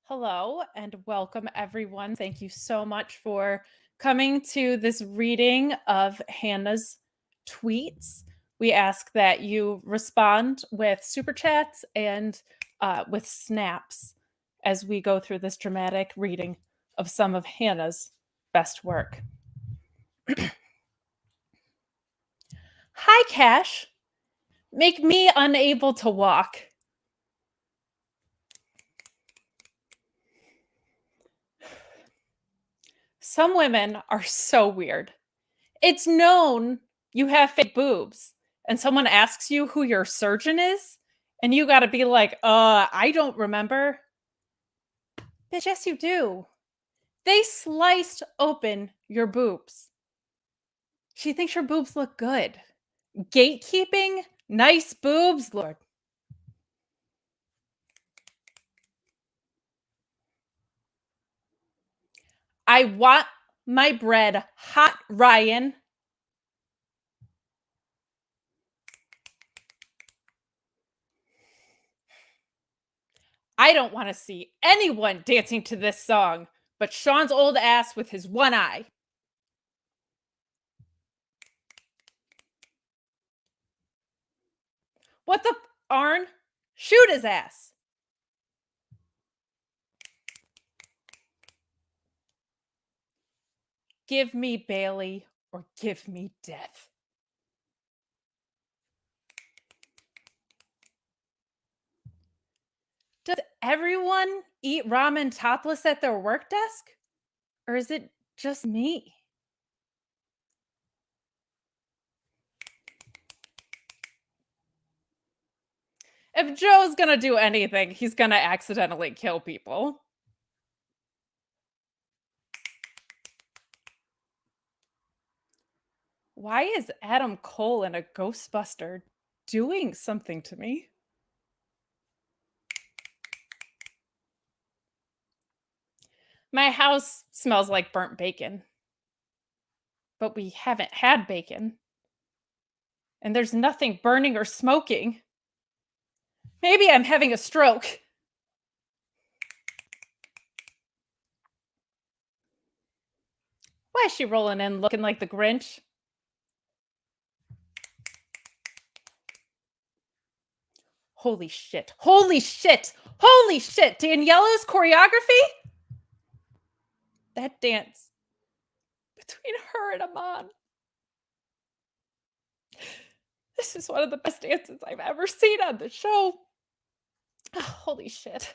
Hello and welcome, everyone. Thank you so much for coming to this reading of Hannah's tweets. We ask that you respond with super chats and with snaps as we go through this dramatic reading of some of Hannah's best work. Hi, Cash. Make me unable to walk. Some women are so weird. It's known you have fake boobs, and someone asks you who your surgeon is, and you gotta be like, I don't remember. Bitch, yes, you do. They sliced open your boobs. She thinks your boobs look good. Gatekeeping? Nice boobs, Lord. I want my bread hot, Ryan. I don't want to see anyone dancing to this song but Sean's old ass with his one eye. What the Arn? Shoot his ass. Give me Bailey or give me death. Does everyone eat ramen topless at their work desk? Or is it just me? If Joe's gonna do anything, he's gonna accidentally kill people. Why is Adam Cole in a Ghostbuster doing something to me? My house smells like burnt bacon. But we haven't had bacon. And there's nothing burning or smoking. Maybe I'm having a stroke. Why is she rolling in looking like the Grinch? Holy shit. Holy shit. Holy shit. Daniela's choreography? That dance between her and Amon. This is one of the best dances I've ever seen on the show. Oh, holy shit.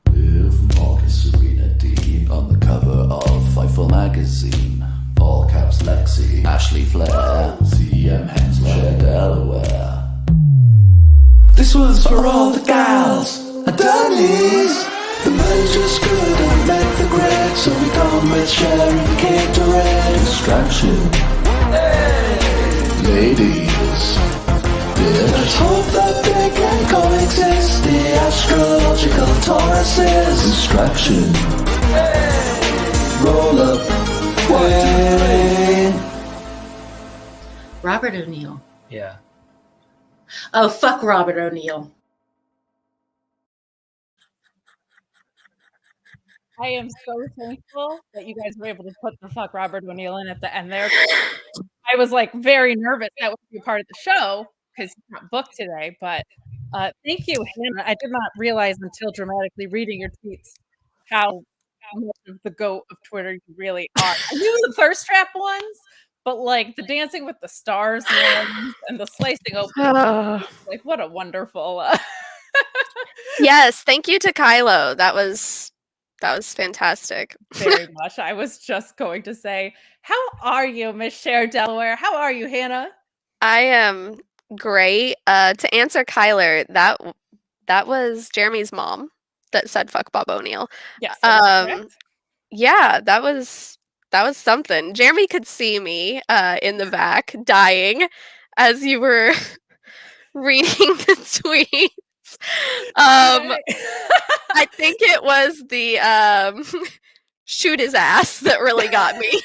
Live Marcus Serena deep on the cover of Fightful magazine. All caps Lexi, Ashley Flair, Kate Hensler, Cher Delaware. This was for all the gals and Danny's. The men just couldn't make the grade, so we come with Cher and Kate to distraction. Hey. Ladies, let's hope that they can coexist. The astrological Tauruses. Distraction. Hey. Roll up. Way. Robert O'Neill. Yeah. Oh, fuck Robert O'Neill. I am so thankful that you guys were able to put the fuck Robert O'Neill in at the end there. I was like very nervous that would be part of the show because he's not booked today. But thank you, Hannah. I did not realize until dramatically reading your tweets how much of the goat of Twitter you really are. I knew the thirst trap ones, but like the Dancing with the Stars ones and the slicing open, like what a wonderful. Yes, thank you to Kylo. That was fantastic. Very much. I was just going to say, how are you, Miss Cher Delaware? How are you, Hannah? I am great. To answer Kyler, that was Jeremy's mom that said "fuck Bob O'Neill." Yes. Yeah, that was something. Jeremy could see me in the back dying as you were reading the tweets. I think it was the shoot his ass that really got me.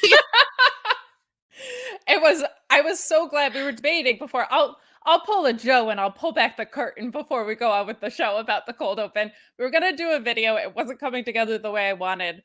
I was so glad we were debating before. I'll pull a Joe and I'll pull back the curtain before we go on with the show about the cold open. We were gonna do a video. It wasn't coming together the way I wanted.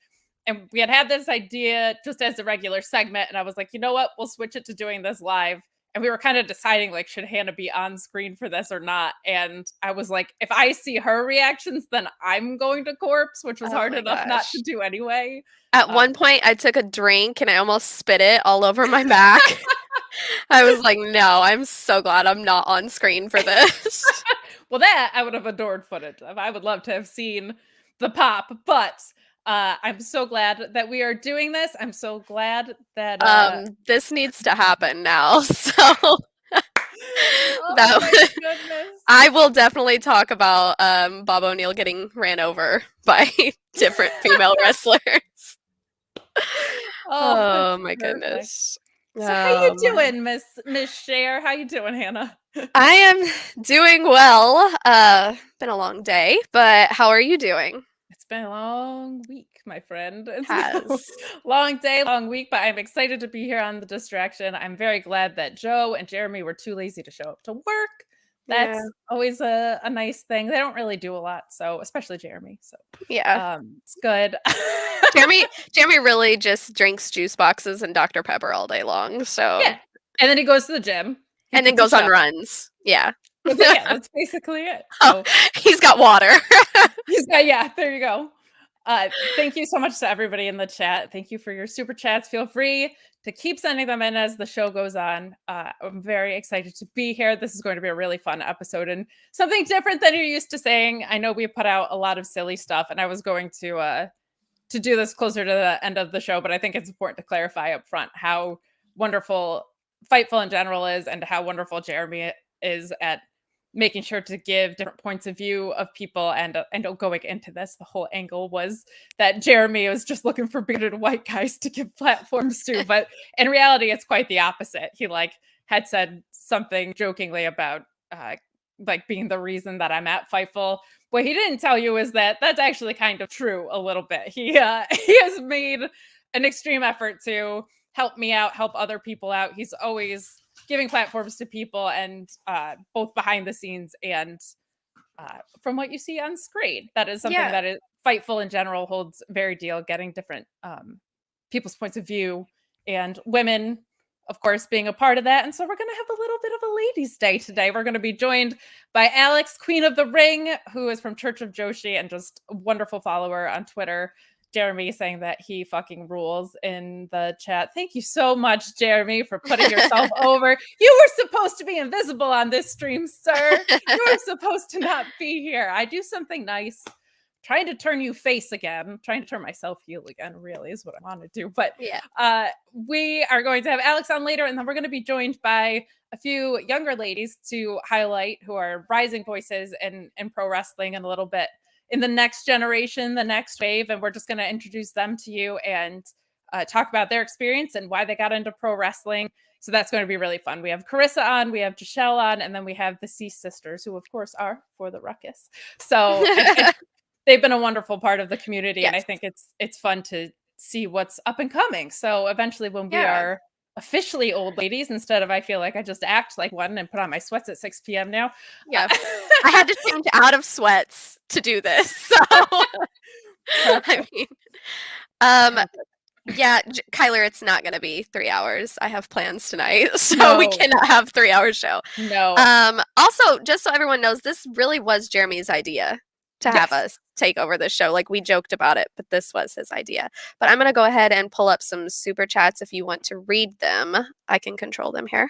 And we had this idea just as a regular segment. And I was like, you know what? We'll switch it to doing this live. And we were kind of deciding, like, should Hannah be on screen for this or not? And I was like, if I see her reactions, then I'm going to corpse, which was hard enough not to do anyway. At one point, I took a drink and I almost spit it all over my back. I was like, no, I'm so glad I'm not on screen for this. Well, that I would have adored footage of. I would love to have seen the pop, but I'm so glad that we are doing this. I'm so glad that this needs to happen now. So oh that my was, goodness. I will definitely talk about Bob O'Neill getting ran over by different female wrestlers. Oh my goodness. So how you doing, Miss Cher? How you doing, Hannah? I am doing well. Been a long day, but how are you doing? It's been a long week, my friend. It's Has. been a long day, long week, but I'm excited to be here on The Distraction. I'm very glad that Joe and Jeremy were too lazy to show up to work. That's always a nice thing. They don't really do a lot, so especially Jeremy. So yeah, it's good. Jeremy really just drinks juice boxes and Dr. Pepper all day long. So yeah, and then he goes to the gym and then goes on runs. Yeah. Yeah, that's basically it. So. Oh, he's got water. There you go. Thank you so much to everybody in the chat. Thank you for your super chats. Feel free to keep sending them in as the show goes on. I'm very excited to be here. This is going to be a really fun episode and something different than you're used to saying. I know we put out a lot of silly stuff, and I was going to do this closer to the end of the show, but I think it's important to clarify up front how wonderful Fightful in general is and how wonderful Jeremy is at making sure to give different points of view of people. And going into this, the whole angle was that Jeremy was just looking for bearded white guys to give platforms to. But in reality, it's quite the opposite. He had said something jokingly about being the reason that I'm at Fightful. What he didn't tell you is that that's actually kind of true a little bit. He has made an extreme effort to help me out, help other people out. He's always giving platforms to people, and both behind the scenes and from what you see on screen. That is something that is Fightful in general holds very dear, getting different people's points of view, and women, of course, being a part of that. And so we're going to have a little bit of a ladies' day today. We're going to be joined by Alex, Queen of the Ring, who is from Church of Joshi and just a wonderful follower on Twitter. Jeremy saying that he fucking rules in the chat. Thank you so much, Jeremy, for putting yourself over. You were supposed to be invisible on this stream, sir. You were supposed to not be here. I do something nice. Trying to turn you face again. Trying to turn myself heel again, really, is what I want to do. But we are going to have Alex on later, and then we're going to be joined by a few younger ladies to highlight who are rising voices in pro wrestling in a little bit. In the next generation, the next wave, and we're just going to introduce them to you and talk about their experience and why they got into pro wrestling. So that's going to be really fun. We have Carisa on, we have Jaychele on, and then we have the C sisters, who of course are for the ruckus. So they've been a wonderful part of the community, and I think it's fun to see what's up and coming. So eventually, when we are officially old ladies, instead of I feel like I just act like one and put on my sweats at 6 p.m. now. Yeah, I had to change out of sweats to do this. So I mean, Kyler, it's not going to be 3 hours. I have plans tonight, so we cannot have 3 hour show. No. Also, just so everyone knows, this really was Jeremy's idea to have us take over the show. Like, we joked about it, but this was his idea. But I'm going to go ahead and pull up some super chats if you want to read them. I can control them here.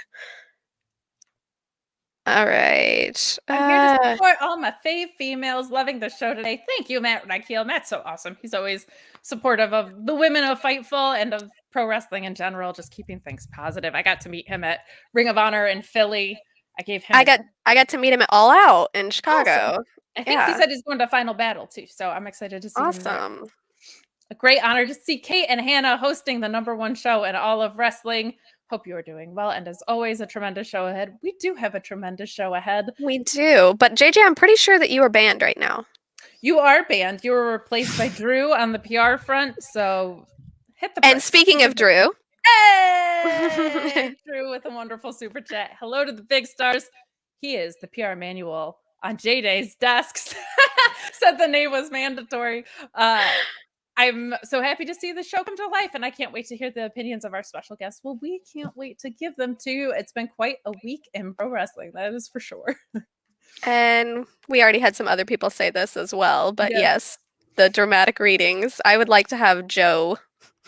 All right. I'm here to support all my fave females loving the show today. Thank you, Matt Nicole. Matt's so awesome. He's always supportive of the women of Fightful and of pro wrestling in general, just keeping things positive. I got to meet him at Ring of Honor in Philly. I got to meet him at All Out in Chicago. Awesome. I think he said he's going to Final Battle too, so I'm excited to see him. Awesome. A great honor to see Kate and Hannah hosting the #1 show in all of wrestling. Hope you are doing well, and as always, a tremendous show ahead. We do have a tremendous show ahead. We do, but JJ, I'm pretty sure that you are banned right now. You are banned. You were replaced by Drew on the PR front, so hit the. And speaking of Drew, Hey, Drew with a wonderful super chat. Hello to the big stars. He is the PR manual on J-Day's desks. Said the name was mandatory. I'm so happy to see the show come to life, and I can't wait to hear the opinions of our special guests. Well, we can't wait to give them to you. It's been quite a week in pro wrestling, that is for sure. And we already had some other people say this as well, but Yeah. yes, the dramatic readings. I would like to have Joe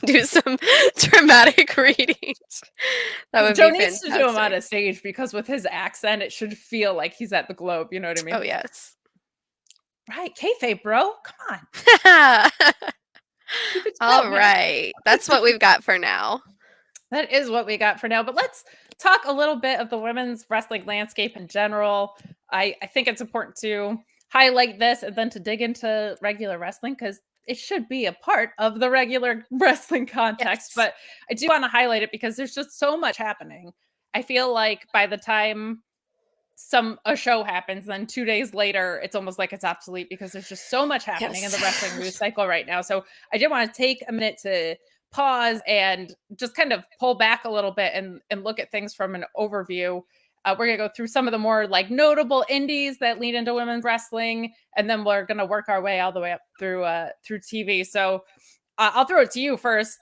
do some dramatic readings. That would Joe be needs fantastic. to do him on a stage because with his accent, it should feel like he's at the Globe. You know what I mean? Oh, yes. Right, kayfabe, bro. Come on. All right. That's what we've got for now. That is what we got for now. But let's talk a little bit of the women's wrestling landscape in general. I think it's important to highlight this and then to dig into regular wrestling because it should be a part of the regular wrestling context. Yes. But I do want to highlight it because there's just so much happening. I feel like by the time a show happens, then 2 days later, it's almost like it's obsolete because there's just so much happening in the wrestling news cycle right now. So I did want to take a minute to pause and just kind of pull back a little bit and look at things from an overview. We're going to go through some of the more like notable indies that lead into women's wrestling, and then we're going to work our way all the way up through TV. So I'll throw it to you first.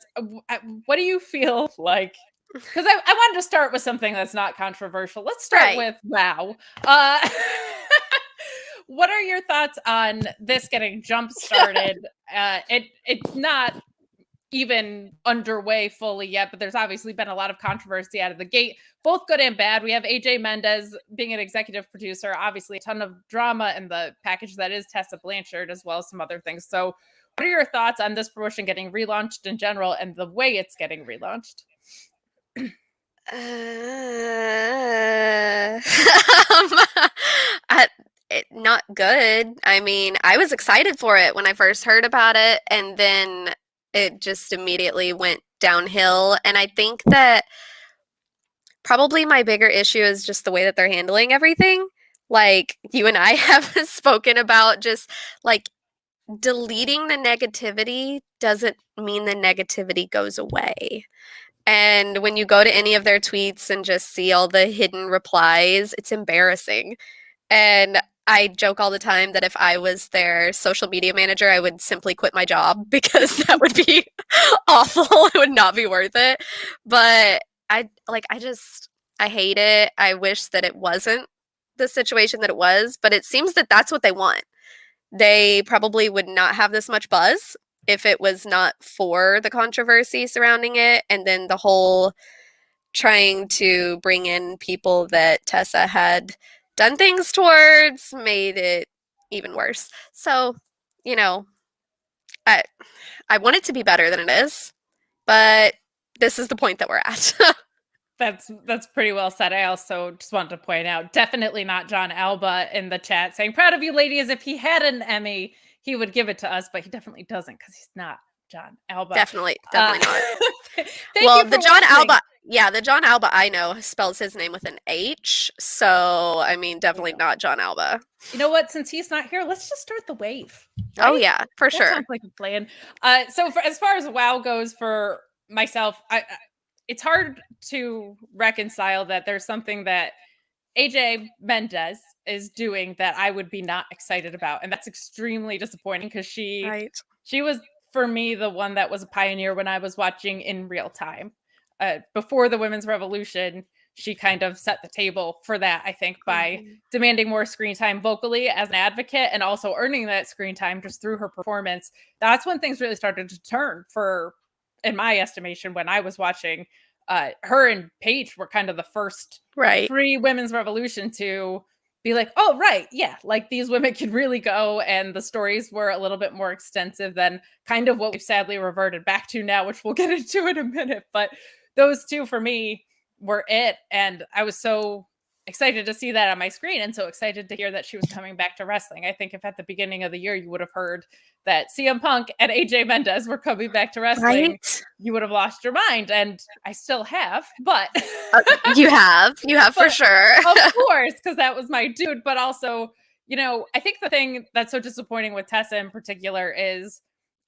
What do you feel like? Because I wanted to start with something that's not controversial. Let's start with WoW. What are your thoughts on this getting jump started? It's not even underway fully yet, but there's obviously been a lot of controversy out of the gate, both good and bad. We have AJ Mendez being an executive producer, obviously a ton of drama in the package that is Tessa Blanchard, as well as some other things. So what are your thoughts on this promotion getting relaunched in general and the way it's getting relaunched? Not good. I mean, I was excited for it when I first heard about it, and then it just immediately went downhill. And I think that probably my bigger issue is just the way that they're handling everything. Like you and I have spoken about, just like deleting the negativity doesn't mean the negativity goes away. And when you go to any of their tweets and just see all the hidden replies, it's embarrassing. And I joke all the time that if I was their social media manager, I would simply quit my job because that would be awful. It would not be worth it. But I hate it. I wish that it wasn't the situation that it was, but it seems that that's what they want. They probably would not have this much buzz if it was not for the controversy surrounding it, and then the whole trying to bring in people that Tessa had done things towards made it even worse. So, you know, I want it to be better than it is, but this is the point that we're at. That's pretty well said. I also just want to point out, definitely not John Alba in the chat saying, proud of you ladies. If he had an Emmy, he would give it to us, but he definitely doesn't because he's not John Alba. Definitely not. The John Alba I know spells his name with an H. So, I mean, definitely not John Alba. You know what? Since he's not here, let's just start the wave. Right? Oh, yeah, for sure. Sounds like a plan. So as far as WoW goes for myself, it's hard to reconcile that there's something that AJ Mendez is doing that I would be not excited about. And that's extremely disappointing because she was, for me, the one that was a pioneer when I was watching in real time. Before the Women's Revolution, she kind of set the table for that, I think, by demanding more screen time vocally as an advocate and also earning that screen time just through her performance. That's when things really started to turn for, in my estimation, when I was watching. Her and Paige were kind of the first pre-Women's Revolution to be like, oh, right, yeah, like these women could really go, and the stories were a little bit more extensive than kind of what we've sadly reverted back to now, which we'll get into in a minute. But those two, for me, were it, and I was so excited to see that on my screen and so excited to hear that she was coming back to wrestling. I think if at the beginning of the year you would have heard that CM Punk and AJ Mendez were coming back to wrestling, you would have lost your mind. And I still have, but you have for sure. Of course, because that was my dude. But also, you know, I think the thing that's so disappointing with Tessa in particular is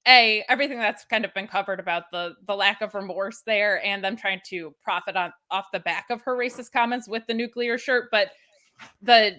everything that's kind of been covered about the lack of remorse there and them trying to profit off the back of her racist comments with the nuclear shirt. But the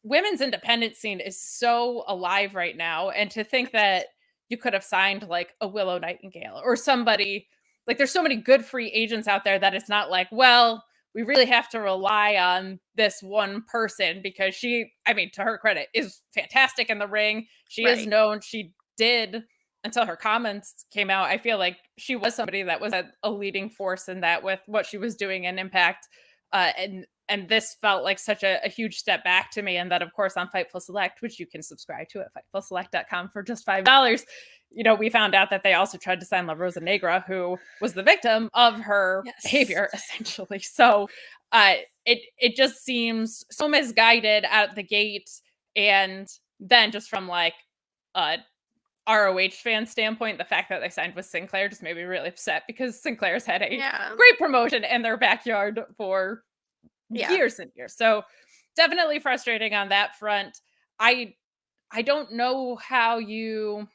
women's independent scene is so alive right now. And to think that you could have signed like a Willow Nightingale or somebody, like there's so many good free agents out there that it's not like, well, we really have to rely on this one person because she, I mean, to her credit, is fantastic in the ring. She is known. She did until her comments came out. I feel like she was somebody that was a leading force in that with what she was doing in Impact. And this felt like such a huge step back to me. And that, of course, on Fightful Select, which you can subscribe to at FightfulSelect.com for just $5, we found out that they also tried to sign La Rosa Negra, who was the victim of her behavior, essentially. So it just seems so misguided out the gate. And then just from like ROH fan standpoint, the fact that they signed with Sinclair just made me really upset because Sinclair's had a great promotion in their backyard for years and years. So definitely frustrating on that front. I don't know how you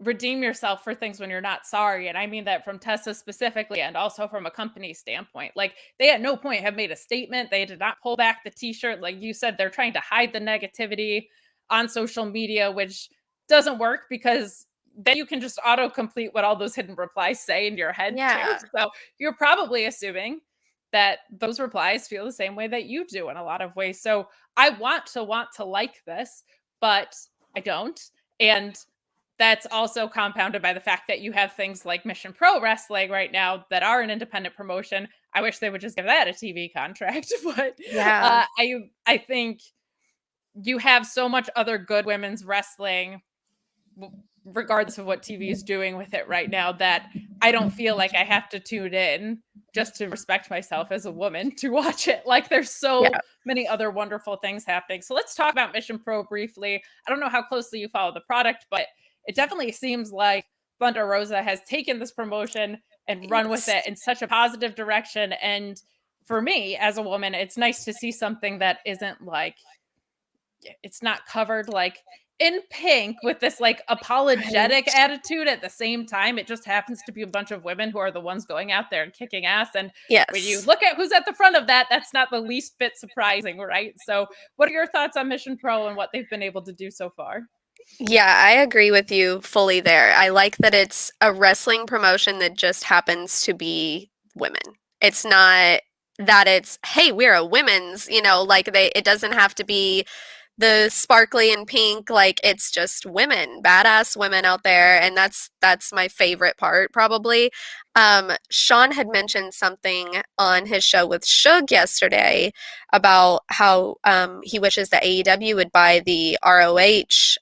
redeem yourself for things when you're not sorry. And I mean that from Tessa specifically and also from a company standpoint. Like they at no point have made a statement. They did not pull back the t-shirt. Like you said, they're trying to hide the negativity on social media, which doesn't work because then you can just autocomplete what all those hidden replies say in your head too. So you're probably assuming that those replies feel the same way that you do in a lot of ways. So I want to like this, but I don't. And that's also compounded by the fact that you have things like Mission Pro Wrestling right now that are an independent promotion. I wish they would just give that a TV contract, but I think you have so much other good women's wrestling regardless of what TV is doing with it right now, that I don't feel like I have to tune in just to respect myself as a woman to watch it. Like there's so many other wonderful things happening. So let's talk about Mission Pro briefly. I don't know how closely you follow the product, but it definitely seems like Thunder Rosa has taken this promotion and run with it in such a positive direction. And for me as a woman, it's nice to see something that isn't like, it's not covered like in pink with this like apologetic attitude at the same time. It just happens to be a bunch of women who are the ones going out there and kicking ass. And when you look at who's at the front of that, that's not the least bit surprising, right? So what are your thoughts on Mission Pro and what they've been able to do so far? Yeah, I agree with you fully there. I like that it's a wrestling promotion that just happens to be women. It's not that it's, hey, we're a women's, like it doesn't have to be the sparkly and pink, like it's just women, badass women out there, and that's my favorite part probably. Sean had mentioned something on his show with Suge yesterday about how he wishes that AEW would buy the ROH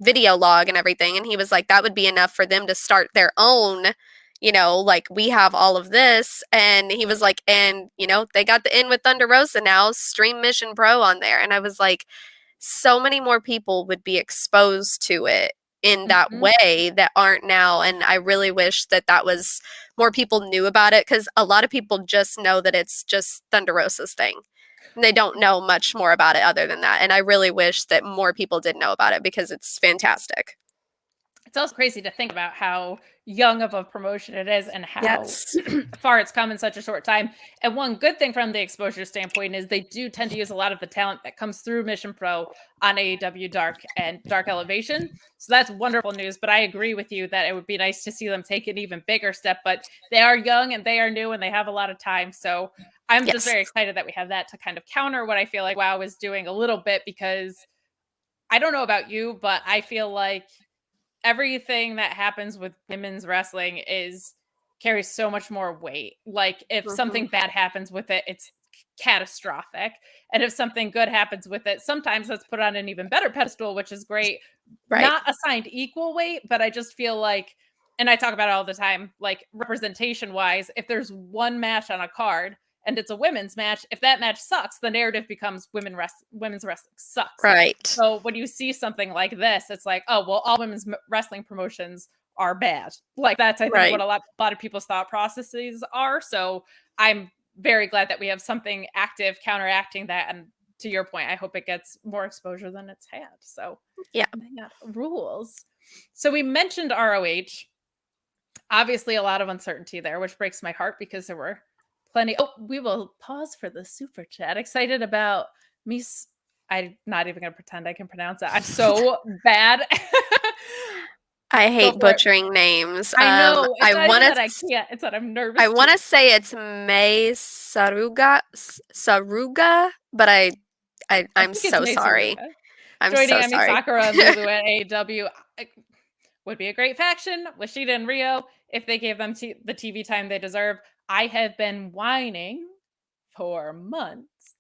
video log and everything, and he was like, that would be enough for them to start their own, like we have all of this. And he was like, and they got the In with Thunder Rosa now, stream Mission Pro on there. And I was like, so many more people would be exposed to it in that way that aren't now. And I really wish that was more people knew about it, because a lot of people just know that it's just Thunder Rosa's thing. And they don't know much more about it other than that. And I really wish that more people did know about it because it's fantastic. It's also crazy to think about how young of a promotion it is and how far it's come in such a short time. And one good thing from the exposure standpoint is they do tend to use a lot of the talent that comes through Mission Pro on AEW Dark and Dark Elevation. So that's wonderful news. But I agree with you that it would be nice to see them take an even bigger step. But they are young and they are new and they have a lot of time. So I'm just very excited that we have that to kind of counter what I feel like WoW is doing a little bit, because I don't know about you, but I feel like everything that happens with women's wrestling carries so much more weight. Like if something bad happens with it, it's catastrophic. And if something good happens with it, sometimes that's put on an even better pedestal, which is great. Right. Not assigned equal weight, but I just feel like, and I talk about it all the time, like representation wise, if there's one match on a card and it's a women's match, if that match sucks, the narrative becomes women's wrestling sucks. Right. So when you see something like this, it's like, oh, well, all women's wrestling promotions are bad. Like that's, I think, what a lot of people's thought processes are. So I'm very glad that we have something active counteracting that. And to your point, I hope it gets more exposure than it's had. So yeah, rules. So we mentioned ROH. Obviously, a lot of uncertainty there, which breaks my heart because there were plenty. Oh, we will pause for the super chat. Excited about me. I'm not even going to pretend I can pronounce it. I'm so bad. I Go hate for it. butchering names. I know. It's I not even want that I to. can't. It's that I'm nervous. I want to say it's May Saruga, but I'm think it's so May sorry. Saruga. I'm Joining so Emi sorry. Sakura and Lulu at AEW would be a great faction with Shida and Rio if they gave them the TV time they deserve. I have been whining for months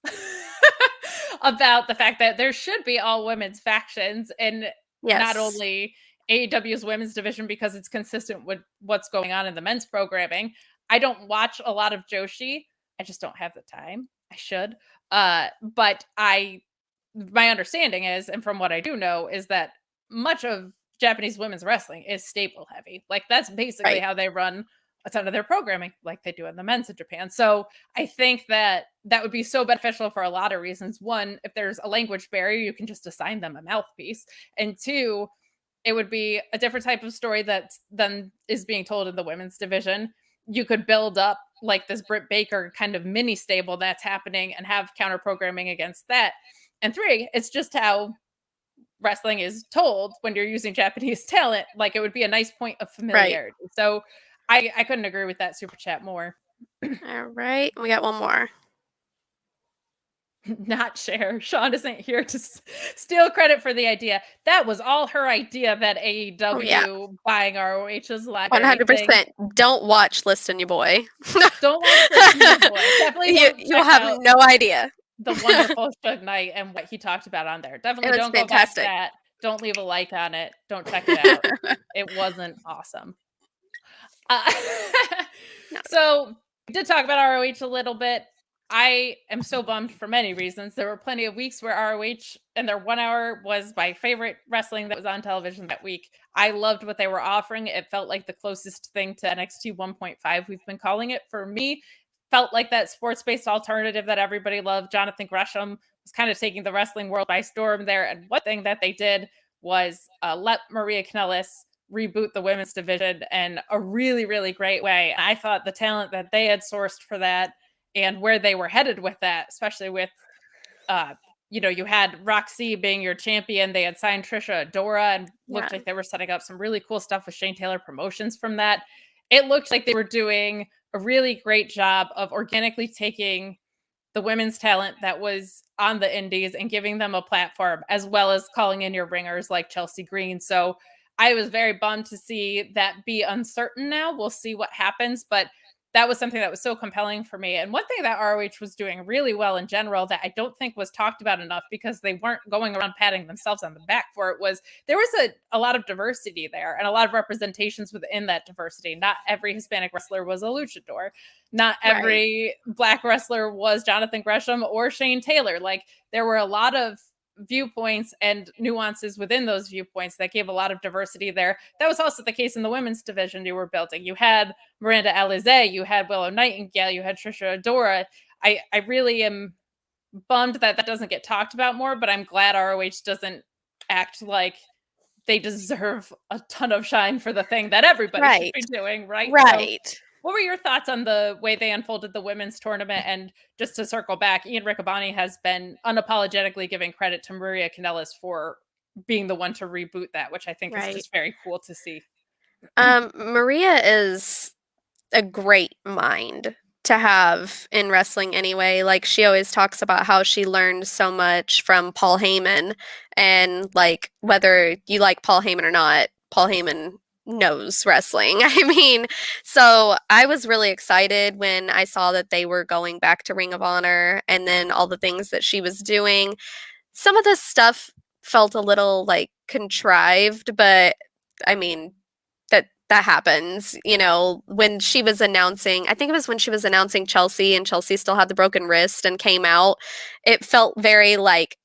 about the fact that there should be all women's factions and not Yes. only AEW's women's division because it's consistent with what's going on in the men's programming. I don't watch a lot of joshi. I just don't have the time. I should. But my understanding is, and from what I do know, is that much of Japanese women's wrestling is staple heavy. Like that's basically Right. how they run a ton of their programming, like they do in the men's in Japan. So I think that would be so beneficial for a lot of reasons. One, if there's a language barrier, you can just assign them a mouthpiece. And two, it would be a different type of story that then is being told in the women's division. You could build up like this Britt Baker kind of mini stable that's happening and have counter programming against that. And three, it's just how wrestling is told when you're using Japanese talent. Like it would be a nice point of familiarity. Right. So I couldn't agree with that super chat more. All right. We got one more. Not Cher. Sean isn't here to steal credit for the idea. That was all her idea, that AEW buying ROH's live. 100%. Don't watch Listen You Boy. Don't watch Listen You Boy. Definitely you'll have no idea. The wonderful Suge Knight and what he talked about on there. Definitely don't go back to that. Don't leave a like on it. Don't check it out. It wasn't awesome. So we did talk about ROH a little bit. I am so bummed for many reasons. There were plenty of weeks where ROH and their 1 hour was my favorite wrestling that was on television that week. I loved what they were offering. It felt like the closest thing to NXT 1.5 we've been calling it. For me, felt like that sports-based alternative that everybody loved. Jonathan Gresham was kind of taking the wrestling world by storm there. And one thing that they did was let Maria Kanellis reboot the women's division in a really, really great way. And I thought the talent that they had sourced for that and where they were headed with that, especially with, you had Roxy being your champion. They had signed Trisha Adora and looked like they were setting up some really cool stuff with Shane Taylor Promotions from that. It looked like they were doing a really great job of organically taking the women's talent that was on the indies and giving them a platform, as well as calling in your ringers like Chelsea Green. So I was very bummed to see that be uncertain now. We'll see what happens, but that was something that was so compelling for me. And one thing that ROH was doing really well in general that I don't think was talked about enough because they weren't going around patting themselves on the back for it was there was a lot of diversity there and a lot of representations within that diversity. Not every Hispanic wrestler was a luchador. Not every Black wrestler was Jonathan Gresham or Shane Taylor. Like there were a lot of viewpoints and nuances within those viewpoints that gave a lot of diversity there. That was also the case in the women's division you were building. You had Miranda Alizé, you had Willow Nightingale, you had Trisha Adora. I really am bummed that doesn't get talked about more, but I'm glad ROH doesn't act like they deserve a ton of shine for the thing that everybody should be doing, right? Right. So, what were your thoughts on the way they unfolded the women's tournament? And just to circle back, Ian Riccaboni has been unapologetically giving credit to Maria Kanellis for being the one to reboot that, which I think is just very cool to see. Maria is a great mind to have in wrestling anyway. Like she always talks about how she learned so much from Paul Heyman, and like whether you like Paul Heyman or not, Paul Heyman knows wrestling. I mean, so I was really excited when I saw that they were going back to Ring of Honor and then all the things that she was doing. Some of the stuff felt a little like contrived, but I mean, that happens, when she was announcing, I think it was when she was announcing Chelsea and Chelsea still had the broken wrist and came out, it felt very like,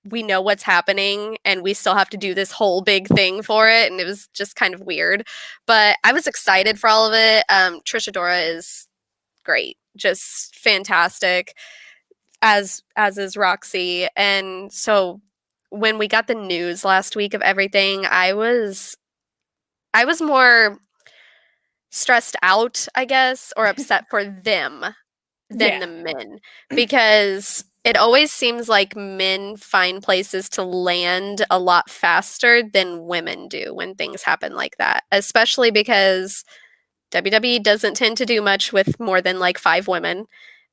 we know what's happening and we still have to do this whole big thing for it. And it was just kind of weird, but I was excited for all of it. Trisha Adora is great, just fantastic, as is Roxy. And so when we got the news last week of everything, I was more stressed out, I guess, or upset for them than the men, because it always seems like men find places to land a lot faster than women do when things happen like that, especially because WWE doesn't tend to do much with more than like 5 women,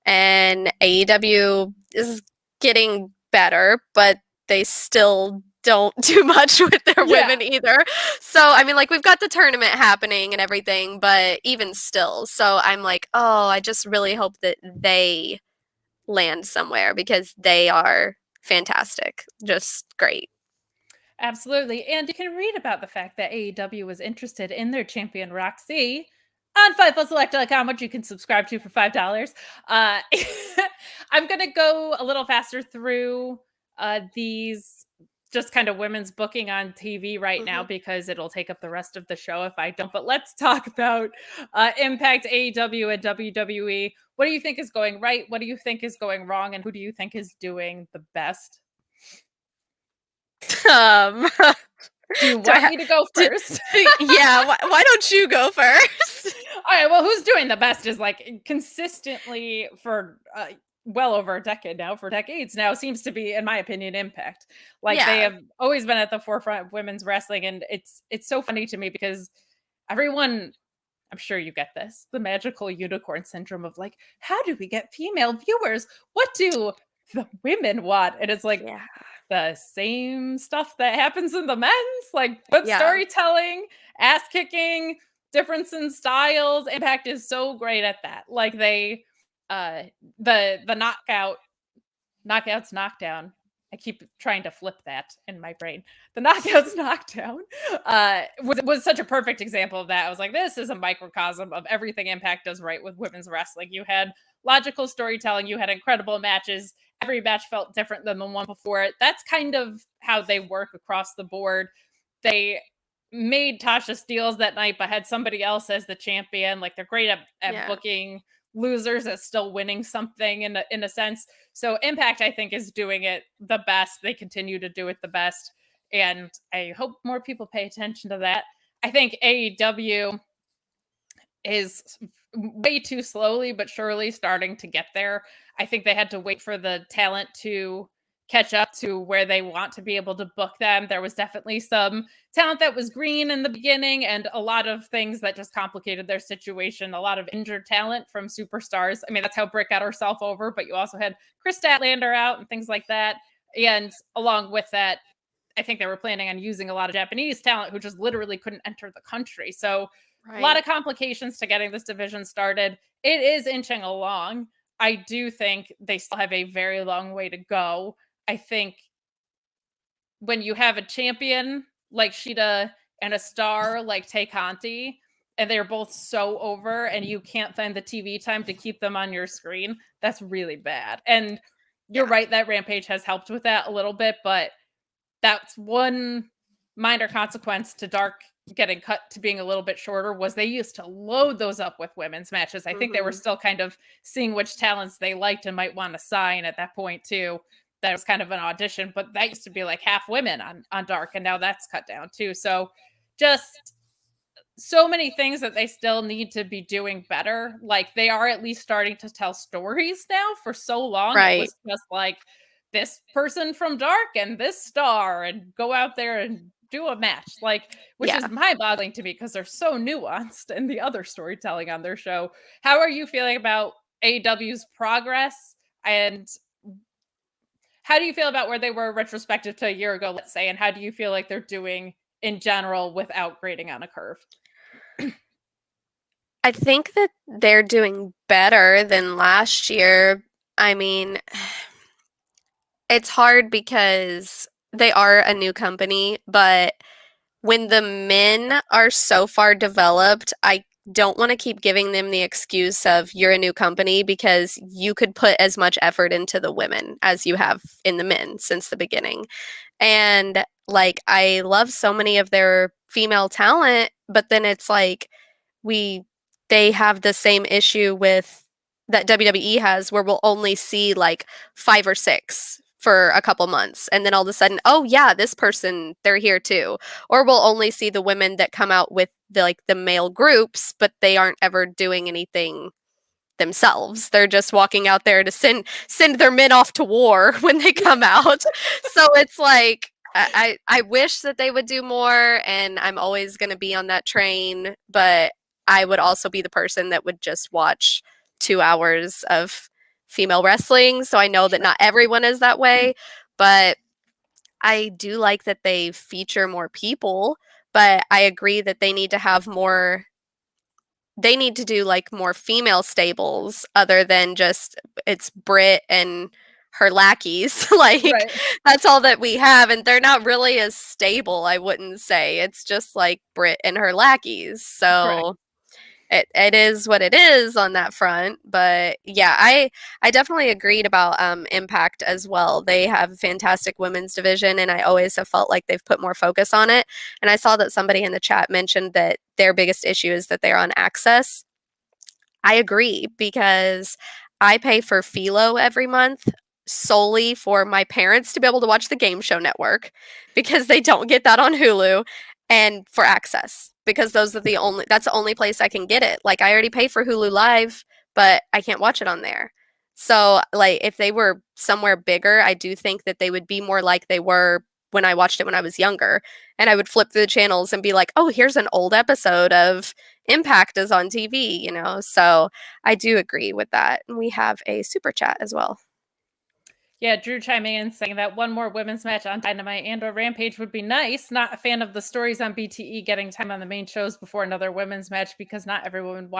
and AEW is getting better, but they still don't do much with their women either. So, I mean, like, we've got the tournament happening and everything, but even still. So I'm like, oh, I just really hope that they land somewhere because they are fantastic. Just great. Absolutely. And you can read about the fact that AEW was interested in their champion Roxy on FightfulSelect.com, which you can subscribe to for $5. I'm going to go a little faster through these just kind of women's booking on TV right now because it'll take up the rest of the show if I don't. But let's talk about Impact, AEW, and WWE. What do you think is going right? What do you think is going wrong? And who do you think is doing the best? Do you want me to go first? Yeah, why don't you go first? All right, well, who's doing the best is like consistently for well over a decade now, for decades now, seems to be, in my opinion, Impact. Like they have always been at the forefront of women's wrestling, and it's so funny to me because everyone, I'm sure you get this, the magical unicorn syndrome of like, how do we get female viewers? What do the women want? And it's like, the same stuff that happens in the men's, like good storytelling, ass kicking, difference in styles. Impact is so great at that. Like they the knockouts knockdown. I keep trying to flip that in my brain. The knockouts knockdown was such a perfect example of that. I was like, this is a microcosm of everything Impact does right with women's wrestling. You had logical storytelling, you had incredible matches. Every match felt different than the one before it. That's kind of how they work across the board. They made Tasha Steelz that night, but had somebody else as the champion. Like they're great at booking losers as still winning something in a sense. So Impact, I think, is doing it the best. They continue to do it the best. And I hope more people pay attention to that. I think AEW is way too slowly but surely starting to get there. I think they had to wait for the talent to catch up to where they want to be able to book them. There was definitely some talent that was green in the beginning and a lot of things that just complicated their situation. A lot of injured talent from superstars. I mean, that's how Britt got herself over, but you also had Chris Statlander out and things like that. And along with that, I think they were planning on using a lot of Japanese talent who just literally couldn't enter the country. So a lot of complications to getting this division started. It is inching along. I do think they still have a very long way to go. I think when you have a champion like Shida and a star like Tay Conti, and they're both so over and you can't find the TV time to keep them on your screen, that's really bad. And you're right that Rampage has helped with that a little bit, but that's one minor consequence to Dark getting cut to being a little bit shorter was they used to load those up with women's matches. I think they were still kind of seeing which talents they liked and might want to sign at that point too. That was kind of an audition, but that used to be like half women on Dark, and now that's cut down too. So just so many things that they still need to be doing better. Like they are at least starting to tell stories now. For so long it was just like this person from Dark and this star and go out there and do a match, like, which is mind-boggling to me because they're so nuanced in the other storytelling on their show. How are you feeling about AEW's progress, and how do you feel about where they were retrospective to a year ago, let's say, and how do you feel like they're doing in general without grading on a curve? I think that they're doing better than last year. I mean, it's hard because they are a new company, but when the men are so far developed, I don't want to keep giving them the excuse of you're a new company because you could put as much effort into the women as you have in the men since the beginning. And like, I love so many of their female talent, but then it's like they have the same issue with that WWE has where we'll only see like 5 or 6 for a couple months, and then all of a sudden, oh yeah, this person, they're here too. Or we'll only see the women that come out with the male groups, but they aren't ever doing anything themselves. They're just walking out there to send their men off to war when they come out. So it's like I wish that they would do more, and I'm always going to be on that train, but I would also be the person that would just watch 2 hours of female wrestling. So I know that not everyone is that way, but I do like that they feature more people, but I agree that they need to have more. They need to do like more female stables other than just it's Brit and her lackeys. Like Right. that's all that we have, and they're not really as stable, I wouldn't say. It's just like Brit and her lackeys. So it is what it is on that front. But yeah, I definitely agreed about Impact as well. They have a fantastic women's division, and I always have felt like they've put more focus on it. And I saw that somebody in the chat mentioned that their biggest issue is that they're on Access. I agree, because I pay for Philo every month solely for my parents to be able to watch the Game Show Network, because they don't get that on Hulu, and for Access, because that's the only place I can get it. Like, I already pay for Hulu Live, but I can't watch it on there. So like, if they were somewhere bigger, I do think that they would be more like they were when I watched it when I was younger, and I would flip through the channels and be like, oh, here's an old episode of Impact is on TV, you know? So I do agree with that. And we have a super chat as well. Yeah, Drew chiming in saying that one more women's match on Dynamite and or Rampage would be nice. Not a fan of the stories on BTE getting time on the main shows before another women's match, because not everyone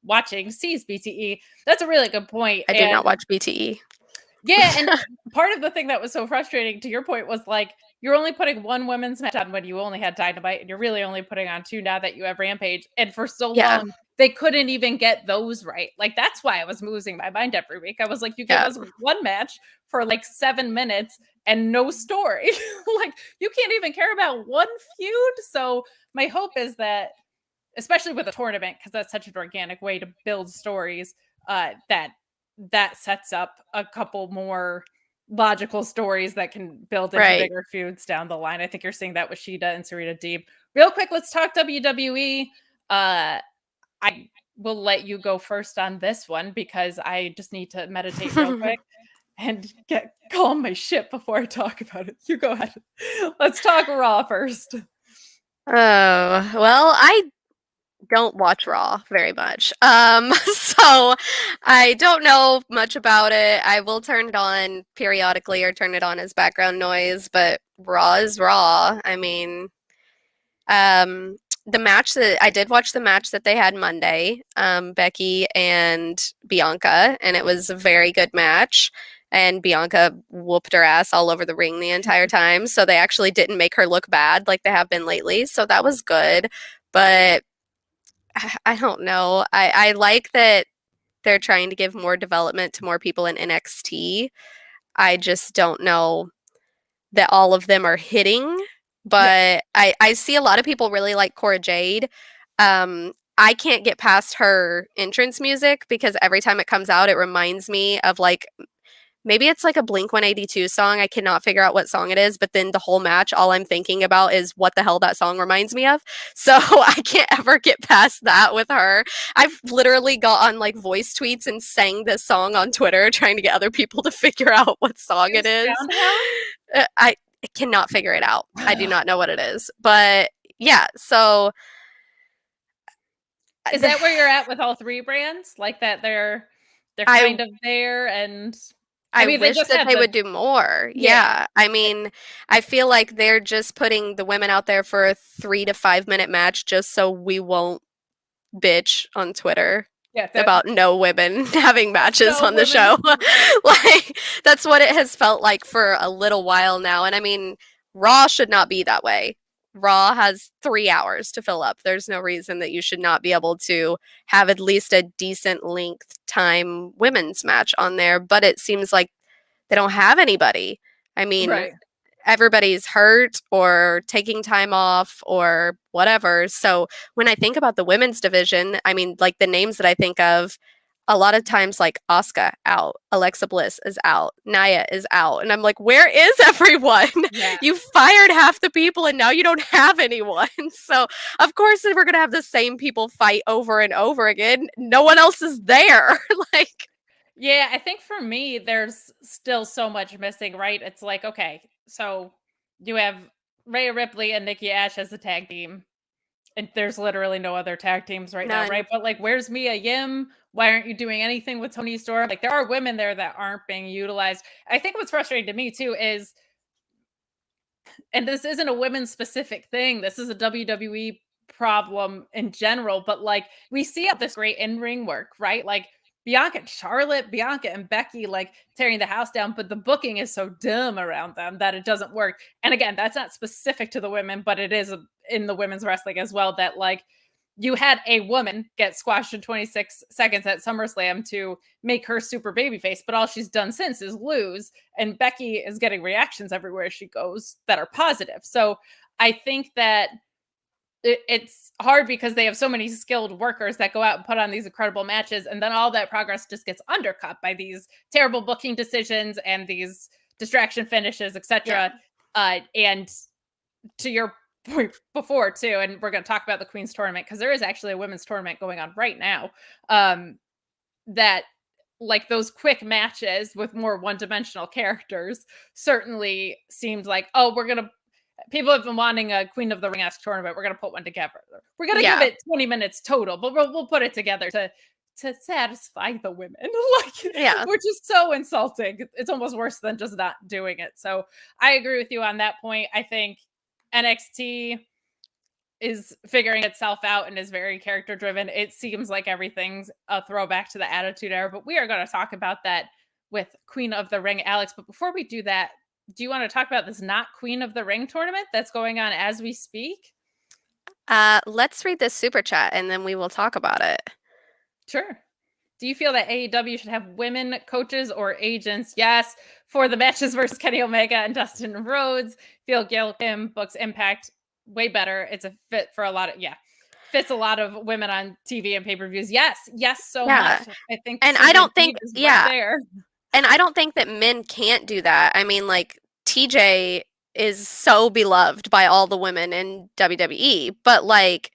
watching sees BTE. That's a really good point. I do not watch BTE. Yeah, and part of the thing that was so frustrating, to your point, was like, you're only putting one women's match on when you only had Dynamite, and you're really only putting on 2 now that you have Rampage. And for so long, they couldn't even get those right. Like, that's why I was losing my mind every week. I was like, you give us one match for like 7 minutes and no story. Like, you can't even care about one feud. So my hope is that, especially with a tournament, because that's such an organic way to build stories, that sets up a couple more logical stories that can build into bigger feuds down the line. I think you're seeing that with Shida and Sarita Deeb. Real quick, let's talk WWE. I will let you go first on this one, because I just need to meditate real quick and calm my shit before I talk about it. You go ahead. Let's talk Raw first. Oh, well, I don't watch Raw very much. So I don't know much about it. I will turn it on periodically or turn it on as background noise, but Raw is Raw. I mean, the match that I did watch, the match that they had Monday, Becky and Bianca, and it was a very good match. And Bianca whooped her ass all over the ring the entire time. So they actually didn't make her look bad like they have been lately. So that was good. But I don't know. I like that they're trying to give more development to more people in NXT. I just don't know that all of them are hitting. But I see a lot of people really like Cora Jade. I can't get past her entrance music, because every time it comes out, it reminds me of like, maybe it's like a Blink-182 song. I cannot figure out what song it is, but then the whole match, all I'm thinking about is what the hell that song reminds me of. So I can't ever get past that with her. I've literally got on like voice tweets and sang this song on Twitter, trying to get other people to figure out what song it is. I cannot figure it out. I do not know what it is. But yeah, so is that where you're at with all 3 brands? Like that they're kind of there, and I wish that they would do more. Yeah. I mean, I feel like they're just putting the women out there for a 3 to 5 minute match just so we won't bitch on Twitter about no women having matches on the show. Like, that's what it has felt like for a little while now. And I mean, Raw should not be that way. Raw has 3 hours to fill up. There's no reason that you should not be able to have at least a decent length time women's match on there, but it seems like they don't have anybody. I mean, everybody's hurt or taking time off or whatever. So when I think about the women's division, I mean, like the names that I think of, a lot of times like Asuka out, Alexa Bliss is out, Nia is out, and I'm like, where is everyone? Yeah. You fired half the people and now you don't have anyone. So of course we're gonna have the same people fight over and over again. No one else is there. Like, Yeah, I think for me, there's still so much missing, right? It's like, okay, so you have Rhea Ripley and Nikki Ash as a tag team, and there's literally no other tag teams right now, none. right? But like, where's Mia Yim? Why aren't you doing anything with Toni Storm? Like, there are women there that aren't being utilized. I think what's frustrating to me too is, and this isn't a women specific thing, this is a WWE problem in general, but like, we see out this great in-ring work, right? Like Bianca and Charlotte, Bianca and Becky like tearing the house down, but the booking is so dumb around them that it doesn't work. And again, that's not specific to the women, but it is in the women's wrestling as well, that like you had a woman get squashed in 26 seconds at SummerSlam to make her super babyface, but all she's done since is lose. And Becky is getting reactions everywhere she goes that are positive. So I think that it's hard because they have so many skilled workers that go out and put on these incredible matches, and then all that progress just gets undercut by these terrible booking decisions and these distraction finishes, etc. And to your point before too, and we're going to talk about the Queen's Tournament because there is actually a women's tournament going on right now, that like those quick matches with more one-dimensional characters certainly seemed like, oh, people have been wanting a Queen of the Ring-esque tournament. We're going to put one together. We're going to give it 20 minutes total, but we'll put it together to satisfy the women. Like, which is so insulting. It's almost worse than just not doing it. So I agree with you on that point. I think NXT is figuring itself out and is very character driven. It seems like everything's a throwback to the Attitude Era, but we are going to talk about that with Queen of the Ring, Alex. But before we do that, do you want to talk about this not Queen of the Ring tournament that's going on as we speak? Let's read this super chat and then we will talk about it. Sure. Do you feel that AEW should have women coaches or agents? Yes. For the matches versus Kenny Omega and Dustin Rhodes, feel Gail Kim books Impact way better. It's a fit for a lot of, fits a lot of women on TV and pay-per-views. Yes, so much. I think, and I don't think, right there. And I don't think that men can't do that. I mean, like, TJ is so beloved by all the women in WWE, but like,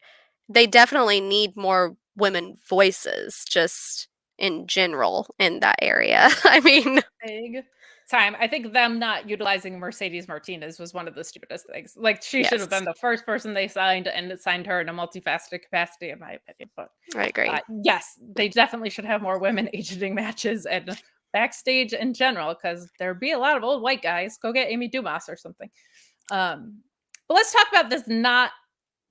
they definitely need more women voices just in general in that area. I mean, big time. I think them not utilizing Mercedes Martinez was one of the stupidest things. Like, she should have been the first person they signed, and it signed her in a multifaceted capacity, in my opinion. But I agree. Yes, they definitely should have more women agenting matches and backstage in general, because there'd be a lot of old white guys. Go get Amy Dumas or something. But let's talk about this not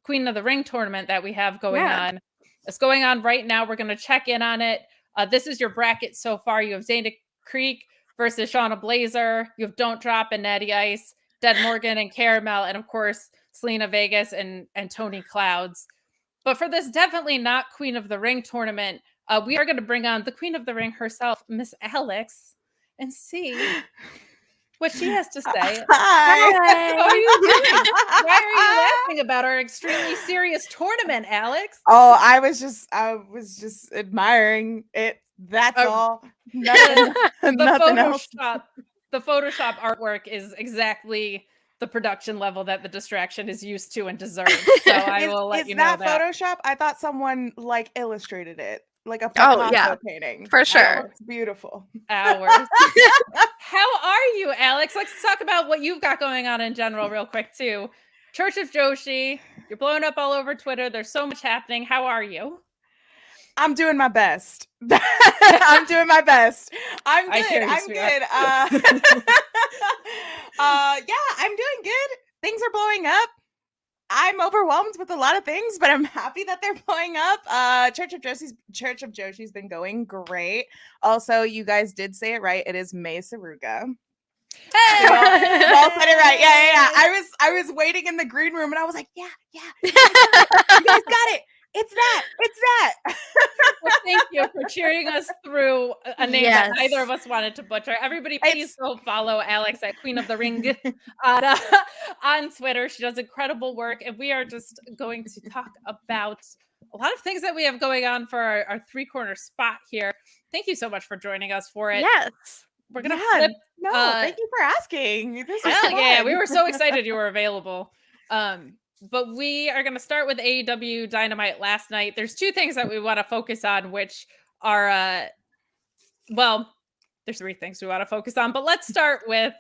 Queen of the Ring tournament that we have going on. It's going on right now. We're going to check in on it. This is your bracket so far. You have Dana Creek versus Shauna Blazer. You have Don't Drop and Natty Ice, Dead Morgan and Caramel, and of course, Selena Vegas and Tony Clouds. But for this definitely not Queen of the Ring tournament, we are going to bring on the Queen of the Ring herself, Miss Alex, and see what she has to say. Hi. How are you doing? Why are you laughing about our extremely serious tournament, Alex? Oh, I was just admiring it. That's all. Nothing else. The Photoshop artwork is exactly the production level that the distraction is used to and deserves. So I will let you know that. Is that Photoshop? I thought someone like illustrated it. Like a Picasso painting. For sure. It's beautiful. Hours. How are you, Alex? Let's talk about what you've got going on in general real quick, too. Church of Joshi. You're blowing up all over Twitter. There's so much happening. How are you? I'm doing my best. I'm doing my best. I'm good. I'm good. I'm doing good. Things are blowing up. I'm overwhelmed with a lot of things, but I'm happy that they're blowing up. Church of Joshi's been going great. Also, you guys did say it right. It is May Saruga. Hey! You all said it right. Yeah. I was waiting in the green room and I was like, yeah. You guys got it. It's that. Well, thank you for cheering us through a name that neither of us wanted to butcher. Everybody, please go follow Alex at Queen of the Ring on Twitter. She does incredible work, and we are just going to talk about a lot of things that we have going on for our three-corner spot here. Thank you so much for joining us for it. Yes. We're going to flip. No, thank you for asking. This is Hell yeah, fun. we were so excited you were available. But we are going to start with AEW Dynamite last night. There's two things that we want to focus on, which are, there's three things we want to focus on. But let's start with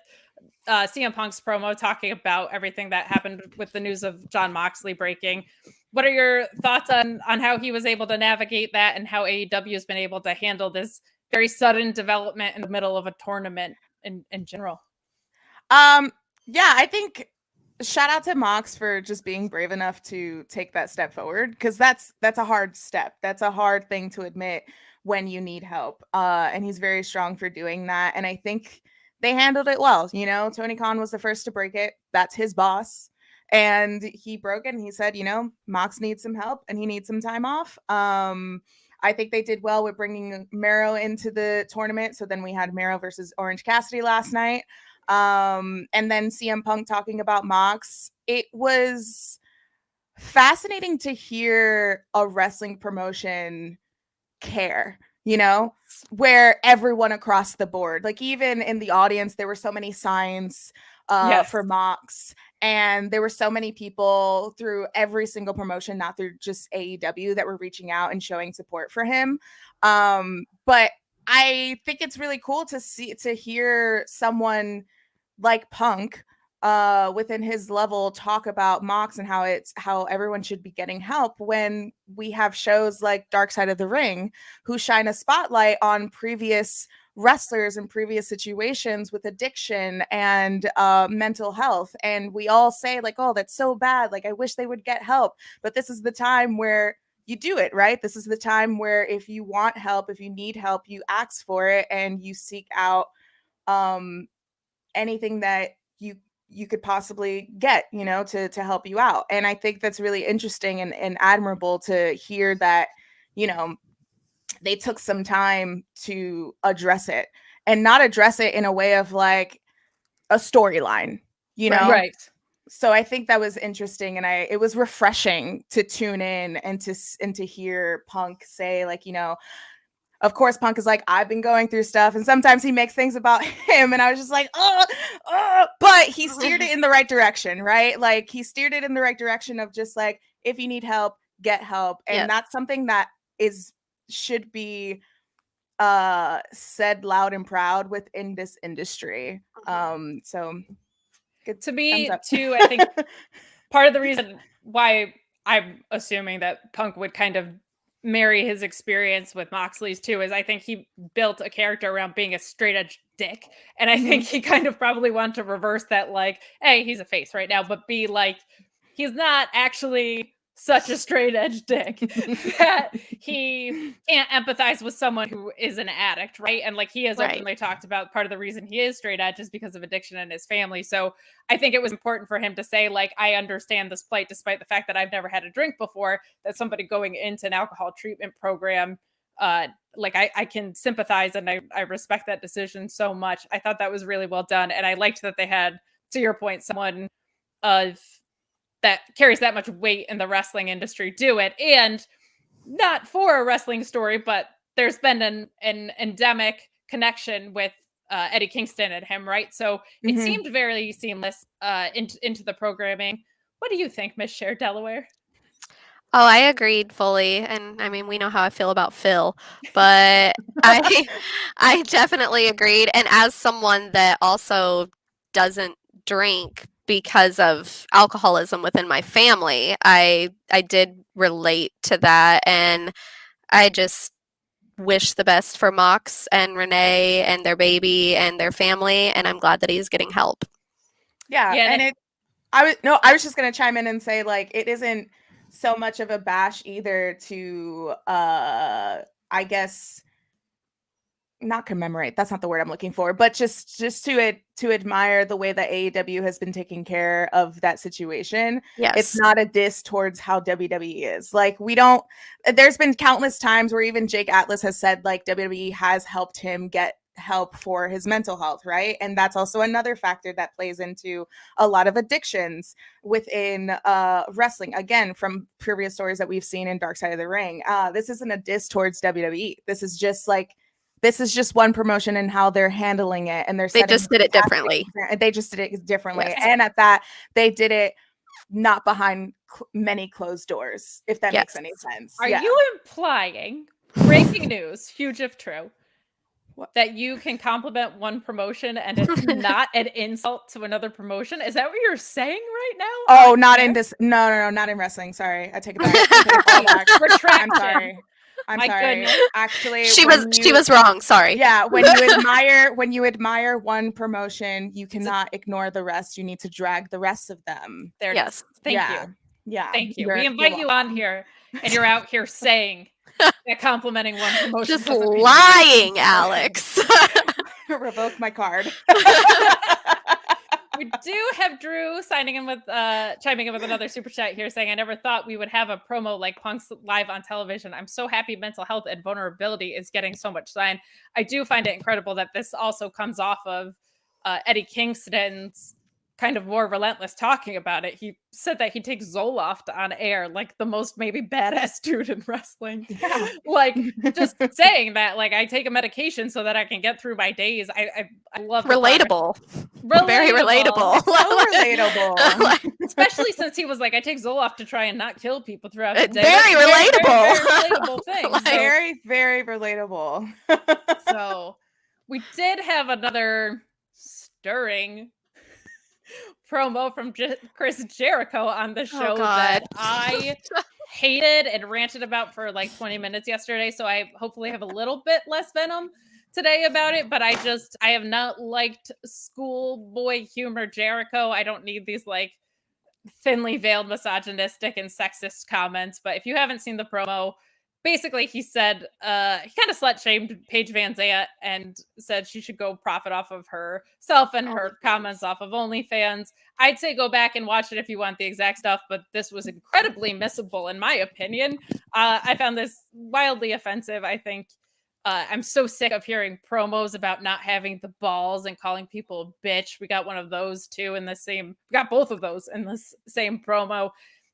CM Punk's promo talking about everything that happened with the news of Jon Moxley breaking. What are your thoughts on how he was able to navigate that and how AEW has been able to handle this very sudden development in the middle of a tournament in general? Yeah, I think shout out to Mox for just being brave enough to take that step forward, because that's a hard step. That's a hard thing to admit when you need help. And he's very strong for doing that. And I think they handled it well. You know, Tony Khan was the first to break it. That's his boss. And he broke it and he said, you know, Mox needs some help and he needs some time off. I think they did well with bringing Mero into the tournament. So then we had Mero versus Orange Cassidy last night. And then CM Punk talking about Mox. It was fascinating to hear a wrestling promotion care, you know, where everyone across the board, like even in the audience, there were so many signs for Mox, and there were so many people through every single promotion, not through just AEW, that were reaching out and showing support for him. But I think it's really cool to hear someone like Punk within his level talk about Mox and how everyone should be getting help, when we have shows like Dark Side of the Ring who shine a spotlight on previous wrestlers in previous situations with addiction and mental health, and we all say like, oh, that's so bad, like I wish they would get help. But this is the time where you do it, right? This is the time where if you want help, if you need help, you ask for it and you seek out anything that you could possibly get, you know, to help you out. And I think that's really interesting and admirable to hear that, you know, they took some time to address it, and not address it in a way of like a storyline, you know? Right. So I think that was interesting, and it was refreshing to tune in and to hear Punk say, like, you know, of course, Punk is like, I've been going through stuff, and sometimes he makes things about him. And I was just like, but he steered it in the right direction, right? Like he steered it in the right direction of just like, if you need help, get help. And that's something that should be said loud and proud within this industry. So good. To me, too, I think part of the reason why I'm assuming that Punk would kind of marry his experience with Moxley's too is I think he built a character around being a straight edge dick. And I think he kind of probably wanted to reverse that, like, hey, he's a face right now, but be like, he's not actually such a straight edge dick that he can't empathize with someone who is an addict, right? And like he has openly talked about part of the reason he is straight edge is because of addiction in his family. So I think it was important for him to say, like, I understand this plight despite the fact that I've never had a drink before, that somebody going into an alcohol treatment program, like I can sympathize, and I respect that decision so much. I thought that was really well done. And I liked that they had, to your point, someone of that carries that much weight in the wrestling industry do it. And not for a wrestling story, but there's been an endemic connection with Eddie Kingston and him, right? So it seemed very seamless into the programming. What do you think, Miss Cher Delaware? Oh, I agreed fully. And I mean, we know how I feel about Phil, but I definitely agreed. And as someone that also doesn't drink because of alcoholism within my family, I did relate to that, and I just wish the best for Mox and Renee and their baby and their family, and I'm glad that he's getting help. And I was just gonna chime in and say, like, it isn't so much of a bash either to I guess not commemorate, that's not the word I'm looking for, but just to admire the way that AEW has been taking care of that situation. Yes. It's not a diss towards how WWE is. Like, there's been countless times where even Jake Atlas has said, like, WWE has helped him get help for his mental health, right? And that's also another factor that plays into a lot of addictions within wrestling. Again, from previous stories that we've seen in Dark Side of the Ring, this isn't a diss towards WWE. This is just one promotion and how they're handling it, and They just did it differently. They just did it differently, Yes. and at that, they did it not behind many closed doors. If that makes any sense. Are you implying, breaking news, huge if true, that you can compliment one promotion and it's not an insult to another promotion? Is that what you're saying right now? Oh, not in this. No, not in wrestling. Sorry, I take it back. I take it all back. Retraction. I'm sorry. I'm My sorry. goodness. Actually, She was wrong. Sorry. Yeah, when you admire one promotion, you cannot ignore the rest. You need to drag the rest of them. There it Yes. is. Thank you. Yeah. Thank you. We invite you on here, and you're out here saying that complimenting one promotion. Just lying, Alex. Revoke my card. We do have Drew chiming in with another super chat here saying, I never thought we would have a promo like Punk's live on television. I'm so happy mental health and vulnerability is getting so much shine. I do find it incredible that this also comes off of Eddie Kingston's kind of more relentless talking about it. He said that he takes Zoloft on air, like the most maybe badass dude in wrestling. Yeah. Like just saying that, like, I take a medication so that I can get through my days. I love Relatable. Very relatable. So relatable. Especially since he was like, I take Zoloft to try and not kill people throughout the day. Very relatable. Very relatable thing. Like- Very, very relatable. So we did have another stirring promo from Chris Jericho on the show that I hated and ranted about for like 20 minutes yesterday. So I hopefully have a little bit less venom today about it, but I have not liked schoolboy humor Jericho. I don't need these like thinly veiled misogynistic and sexist comments. But if you haven't seen the promo, basically he said he kind of slut shamed Paige Van Zant and said she should go profit off of herself and her comments off of OnlyFans. I'd say go back and watch it if you want the exact stuff, but this was incredibly missable in my opinion. I found this wildly offensive. I think I'm so sick of hearing promos about not having the balls and calling people a bitch. We got one of those too we got both of those in this same promo.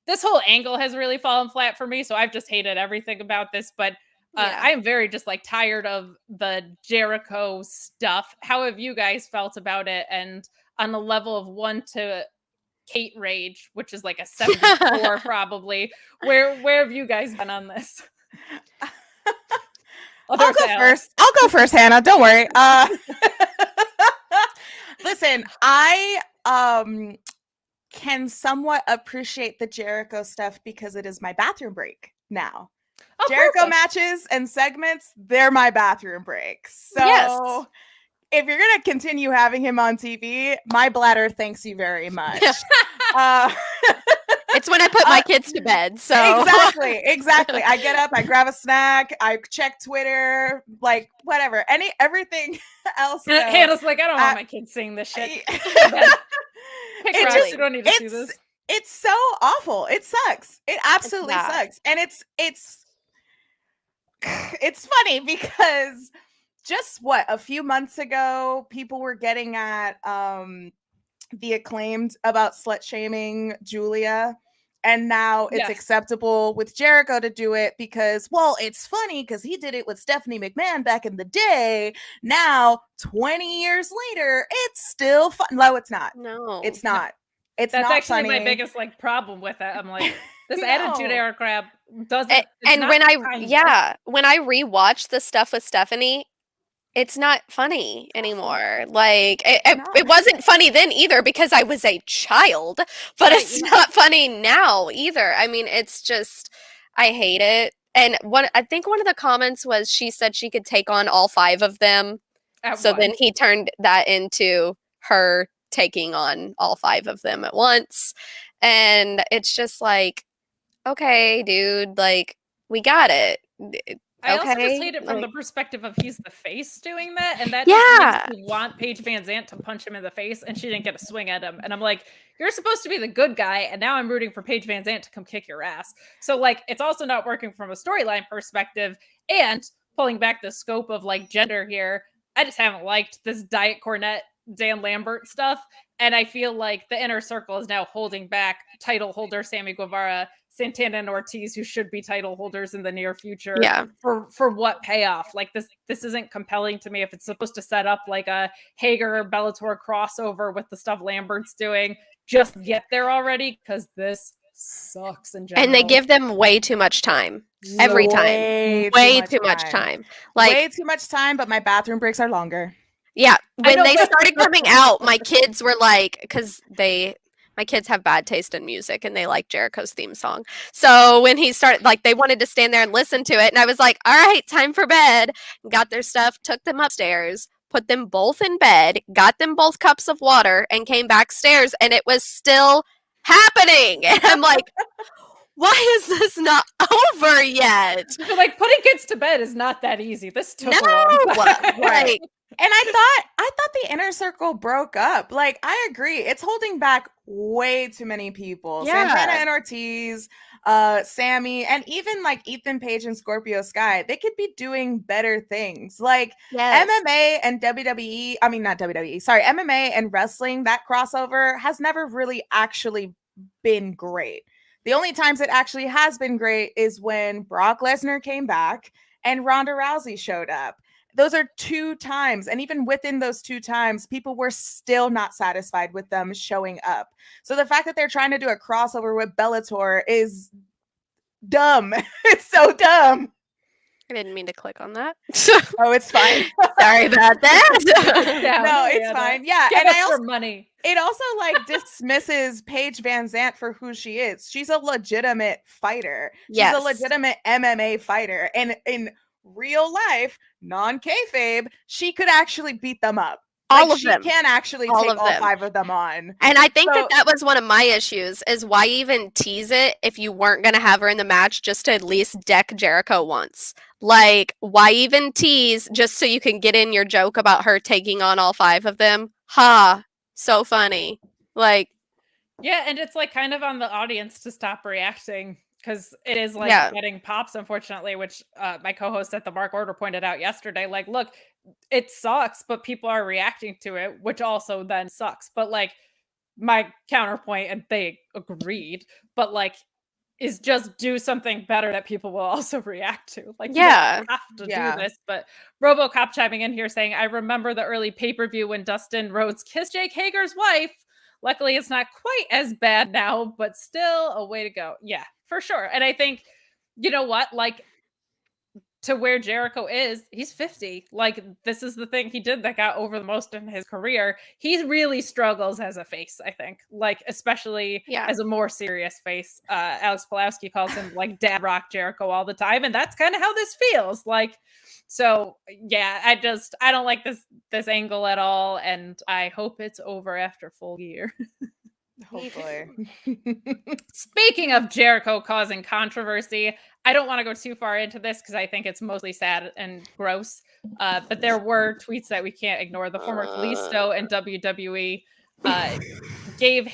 This whole angle has really fallen flat for me, so I've just hated everything about this, but I am very just like tired of the Jericho stuff. How have you guys felt about it? And on a level of 1 to Kate rage, which is like a 74 probably, where have you guys been on this? I'll go first, Hannah. Don't worry. Listen, I can somewhat appreciate the Jericho stuff because it is my bathroom break now. Oh, Jericho perfect. matches and segments, they're my bathroom breaks. So if you're going to continue having him on TV, my bladder thanks you very much. It's when I put my kids to bed. So Exactly. I get up, I grab a snack, I check Twitter, like whatever. Everything else. Hannah's like, I don't want my kids seeing this shit. You don't need to see this. It's so awful. It sucks. It absolutely sucks. And it's funny because just a few months ago, people were getting at the Acclaimed about slut shaming Julia. And now it's acceptable with Jericho to do it because, well, it's funny because he did it with Stephanie McMahon back in the day. Now, 20 years later, it's still fun. No, it's not. No, it's not. That's not actually funny. My biggest like problem with it. I'm like, this attitude era crap doesn't. And when I rewatched the stuff with Stephanie, it's not funny anymore. Like it wasn't funny then either because I was a child, but it's not funny now either. I mean, it's just, I hate it. And I think one of the comments was she said she could take on all 5 of them. Then he turned that into her taking on all 5 of them at once. And it's just like, okay, dude, like we got it. I also just hate it from the perspective of he's the face doing that, and that just makes me want Paige Van Zant to punch him in the face, and she didn't get a swing at him. And I'm like, you're supposed to be the good guy, and now I'm rooting for Paige Van Zant to come kick your ass. So like, it's also not working from a storyline perspective, and pulling back the scope of like gender here. I just haven't liked this Diet Cornette Dan Lambert stuff. And I feel like the inner circle is now holding back title holder Sammy Guevara, Santana, and Ortiz, who should be title holders in the near future. Yeah. For what payoff? Like this isn't compelling to me if it's supposed to set up like a Hager Bellator crossover with the stuff Lambert's doing. Just get there already, because this sucks in general. And they give them way too much time every time. Way too much time. Like way too much time, but my bathroom breaks are longer. Yeah, when they started coming out, my kids were like, because my kids have bad taste in music and they like Jericho's theme song. So when he started, like, they wanted to stand there and listen to it, and I was like, all right, time for bed. Got their stuff, took them upstairs, put them both in bed, got them both cups of water, and came backstairs, and it was still happening. And I'm like, why is this not over yet? So, like, putting kids to bed is not that easy. This took a long time. Right. And I thought the inner circle broke up. Like, I agree. It's holding back way too many people. Yeah. Santana and Ortiz, Sammy, and even like Ethan Page and Scorpio Sky. They could be doing better things. Like MMA and WWE, I mean, not WWE, sorry, MMA and wrestling, that crossover has never really actually been great. The only times it actually has been great is when Brock Lesnar came back and Ronda Rousey showed up. Those are 2 times. And even within those 2 times, people were still not satisfied with them showing up. So the fact that they're trying to do a crossover with Bellator is dumb. It's so dumb. I didn't mean to click on that. Oh, it's fine. Sorry about that. Yeah, no, it's fine. Yeah. Give and us I also, for money. it also like dismisses Paige Van Zant for who she is. She's a legitimate fighter. She's a legitimate MMA fighter. And in real life, non-kayfabe, she could actually beat them up. All of them. She can actually take all 5 of them on. And I think that was one of my issues, is why even tease it if you weren't going to have her in the match, just to at least deck Jericho once. Like, why even tease just so you can get in your joke about her taking on all 5 of them? Ha! So funny. Like, yeah, and it's like kind of on the audience to stop reacting, because it is like getting pops, unfortunately, which my co-host at the Mark Order pointed out yesterday. Like, look, it sucks, but people are reacting to it, which also then sucks. But like, my counterpoint, and they agreed, but like, is just do something better that people will also react to. Like, you don't have to do this. But RoboCop chiming in here saying, I remember the early pay-per-view when Dustin Rhodes kissed Jake Hager's wife. Luckily, it's not quite as bad now, but still a way to go. Yeah, for sure. And I think, you know what? Like, to where Jericho is, he's 50. Like, this is the thing he did that got over the most in his career. He really struggles as a face, I think. Like, especially as a more serious face. Alex Pulowski calls him, like, Dad Rock Jericho all the time. And that's kind of how this feels. Like, so, yeah, I don't like this angle at all. And I hope it's over after Full Gear. Hopefully. Speaking of Jericho causing controversy, I don't want to go too far into this because I think it's mostly sad and gross. But there were tweets that we can't ignore. The former Kalisto and WWE gave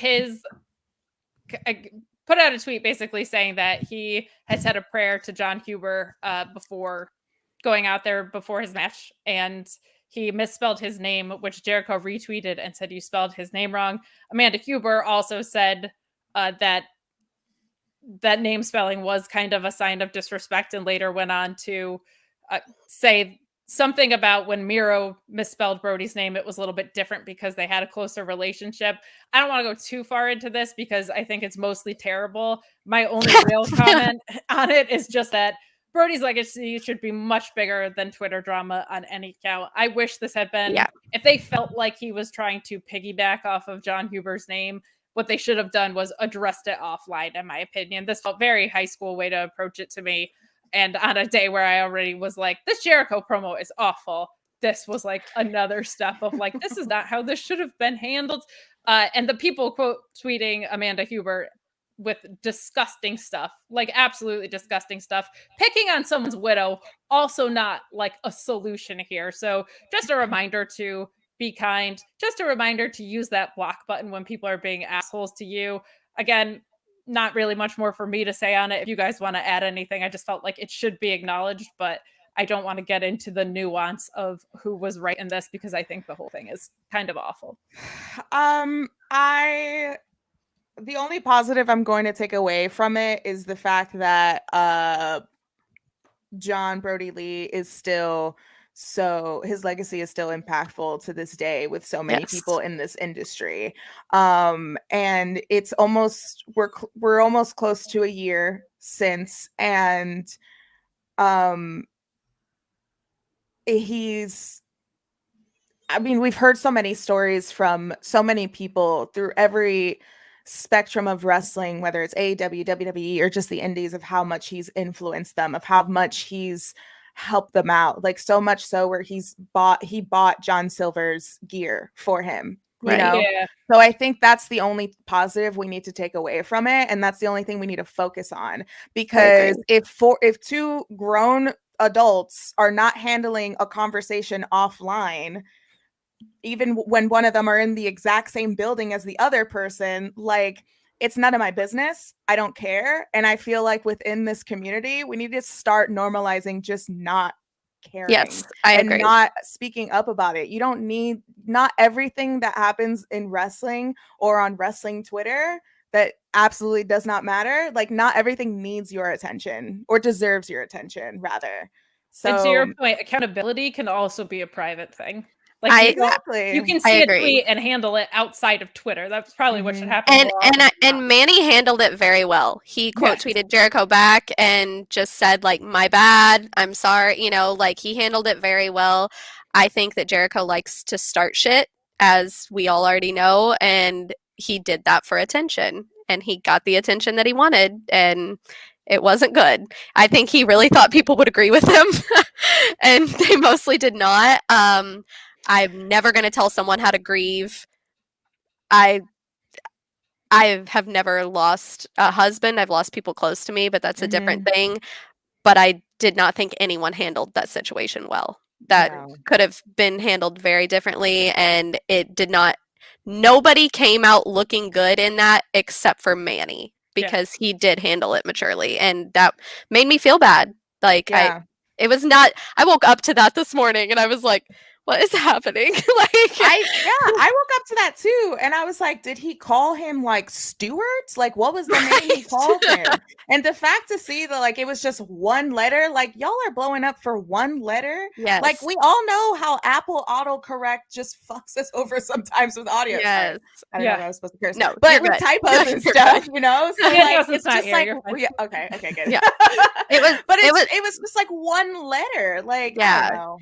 put out a tweet basically saying that he had said a prayer to John Huber before going out there before his match, and he misspelled his name, which Jericho retweeted and said, you spelled his name wrong. Amanda Huber also said that name spelling was kind of a sign of disrespect, and later went on to say something about when Miro misspelled Brody's name, it was a little bit different because they had a closer relationship. I don't want to go too far into this because I think it's mostly terrible. My only real comment on it is just that Brody's legacy should be much bigger than Twitter drama on any count. I wish this had been, if they felt like he was trying to piggyback off of John Huber's name, what they should have done was addressed it offline, in my opinion. This felt very high school way to approach it to me. And on a day where I already was like, this Jericho promo is awful, this was like another step of like, this is not how this should have been handled. And the people quote tweeting Amanda Huber with disgusting stuff, like absolutely disgusting stuff. Picking on someone's widow, also not like a solution here. So just a reminder to be kind. Just a reminder to use that block button when people are being assholes to you. Again, not really much more for me to say on it. If you guys want to add anything, I just felt like it should be acknowledged, but I don't want to get into the nuance of who was right in this because I think the whole thing is kind of awful. The only positive I'm going to take away from it is the fact that John Brody Lee is still his legacy is still impactful to this day with so many people in this industry. And it's almost we're almost close to a year since, and we've heard so many stories from so many people through every spectrum of wrestling, whether it's AEW, WWE, or just the indies, of how much he's influenced them, of how much he's helped them out. Like, so much so where he bought John Silver's gear for him. You know? Yeah. So I think that's the only positive we need to take away from it. And that's the only thing we need to focus on. Because if two grown adults are not handling a conversation offline, even when one of them are in the exact same building as the other person, like, it's none of my business. I don't care. And I feel like within this community, we need to start normalizing just not caring. Yes, I agree. Not speaking up about it. You don't need, not everything that happens in wrestling or on wrestling Twitter that absolutely does not matter. Like, not everything needs your attention or deserves your attention, rather. So, and to your point, accountability can also be a private thing. Like, you can see a tweet and handle it outside of Twitter. That's probably what should happen. And Manny handled it very well. He quote tweeted Jericho back and just said, like, my bad, I'm sorry. You know, like, he handled it very well. I think that Jericho likes to start shit, as we all already know, and he did that for attention, and he got the attention that he wanted, and it wasn't good. I think he really thought people would agree with him, and they mostly did not. I'm never going to tell someone how to grieve. I have never lost a husband. I've lost people close to me, but that's a different thing. But I did not think anyone handled that situation well. That could have been handled very differently, and it did not. Nobody came out looking good in that except for Manny, because he did handle it maturely, and that made me feel bad. Like, it was not. I woke up to that this morning, and I was like, what is happening? I woke up to that too, and I was like, did he call him like Stewart's? Like, what was the name he called him? And the fact to see that, like, it was just one letter, like, y'all are blowing up for one letter. Yes. Like, we all know how Apple autocorrect just fucks us over sometimes with audio. Yes. I don't know if I was supposed to curse. No, but with typos and stuff, you know. So like, it's just like, okay, good. Yeah. It was just like one letter. Like, I don't know.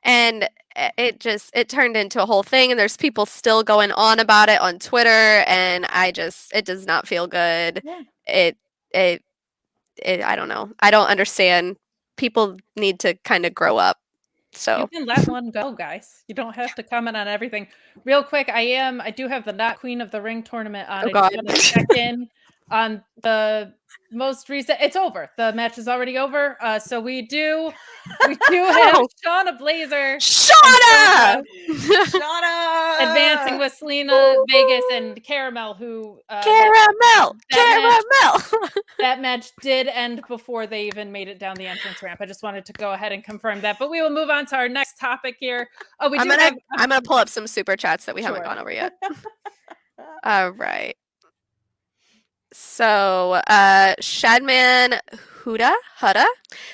And it turned into a whole thing, and there's people still going on about it on Twitter, and it does not feel good. I don't know. I don't understand. People need to kind of grow up. So you can let one go, guys. You don't have to comment on everything. Real quick, I do have the Not Queen of the Ring tournament on. Oh, God. I just want to check in on the most recent. It's over. The match is already over. So we do have Shauna Blazer. Shauna advancing with Selena Vegas and Caramel, who Caramel. That match did end before they even made it down the entrance ramp. I just wanted to go ahead and confirm that. But we will move on to our next topic here. Oh, I'm gonna pull up some super chats that we haven't gone over yet. All right. So, Shadman Huda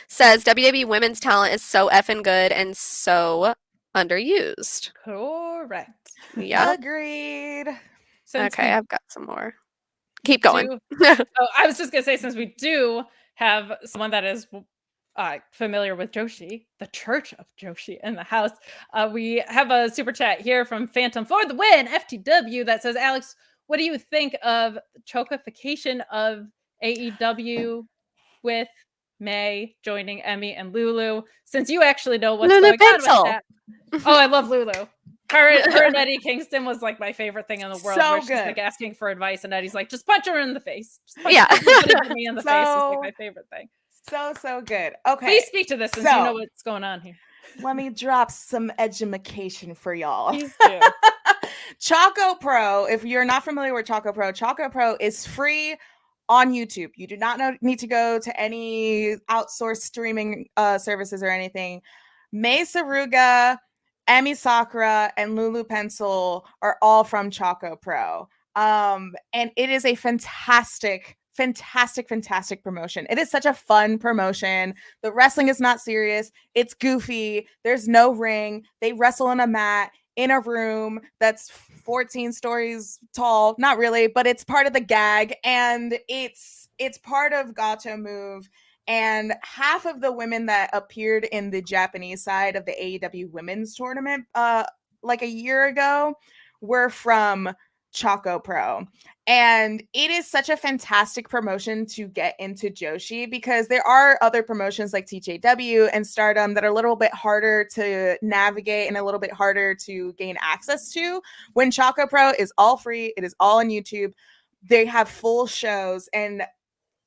says WWE women's talent is so effing good and so underused. Correct. Yeah. Agreed. Okay, I've got some more. Keep going. I was just gonna say, since we do have someone that is familiar with Joshi, the Church of Joshi in the house, we have a super chat here from Phantom for the win FTW that says, Alex, what do you think of chokification of AEW with May joining Emmy and Lulu? Since you actually know what's going on with that. Oh, I love Lulu. Her and Eddie Kingston was like my favorite thing in the world. So she's good. like asking for advice, and Eddie's like, just punch her in the face. Just punch me in the face is like my favorite thing. So good. Okay. Please speak to this since you know what's going on here. Let me drop some edumacation for y'all. Please do. Choco Pro, if you're not familiar with Choco Pro is free on YouTube. You do not need to go to any outsourced streaming services or anything. Mei Saruga, Emi Sakura, and Lulu Pencil are all from Choco Pro. And it is a fantastic promotion. It is such a fun promotion. The wrestling is not serious. It's goofy. There's no ring. They wrestle on a mat in a room that's 14 stories tall. Not really, but it's part of the gag, and it's part of Gato Move. And half of the women that appeared in the Japanese side of the AEW women's tournament like a year ago were from Choco Pro. And it is such a fantastic promotion to get into Joshi, because there are other promotions like TJW and Stardom that are a little bit harder to navigate and a little bit harder to gain access to. When Choco Pro is all free, it is all on YouTube. They have full shows. And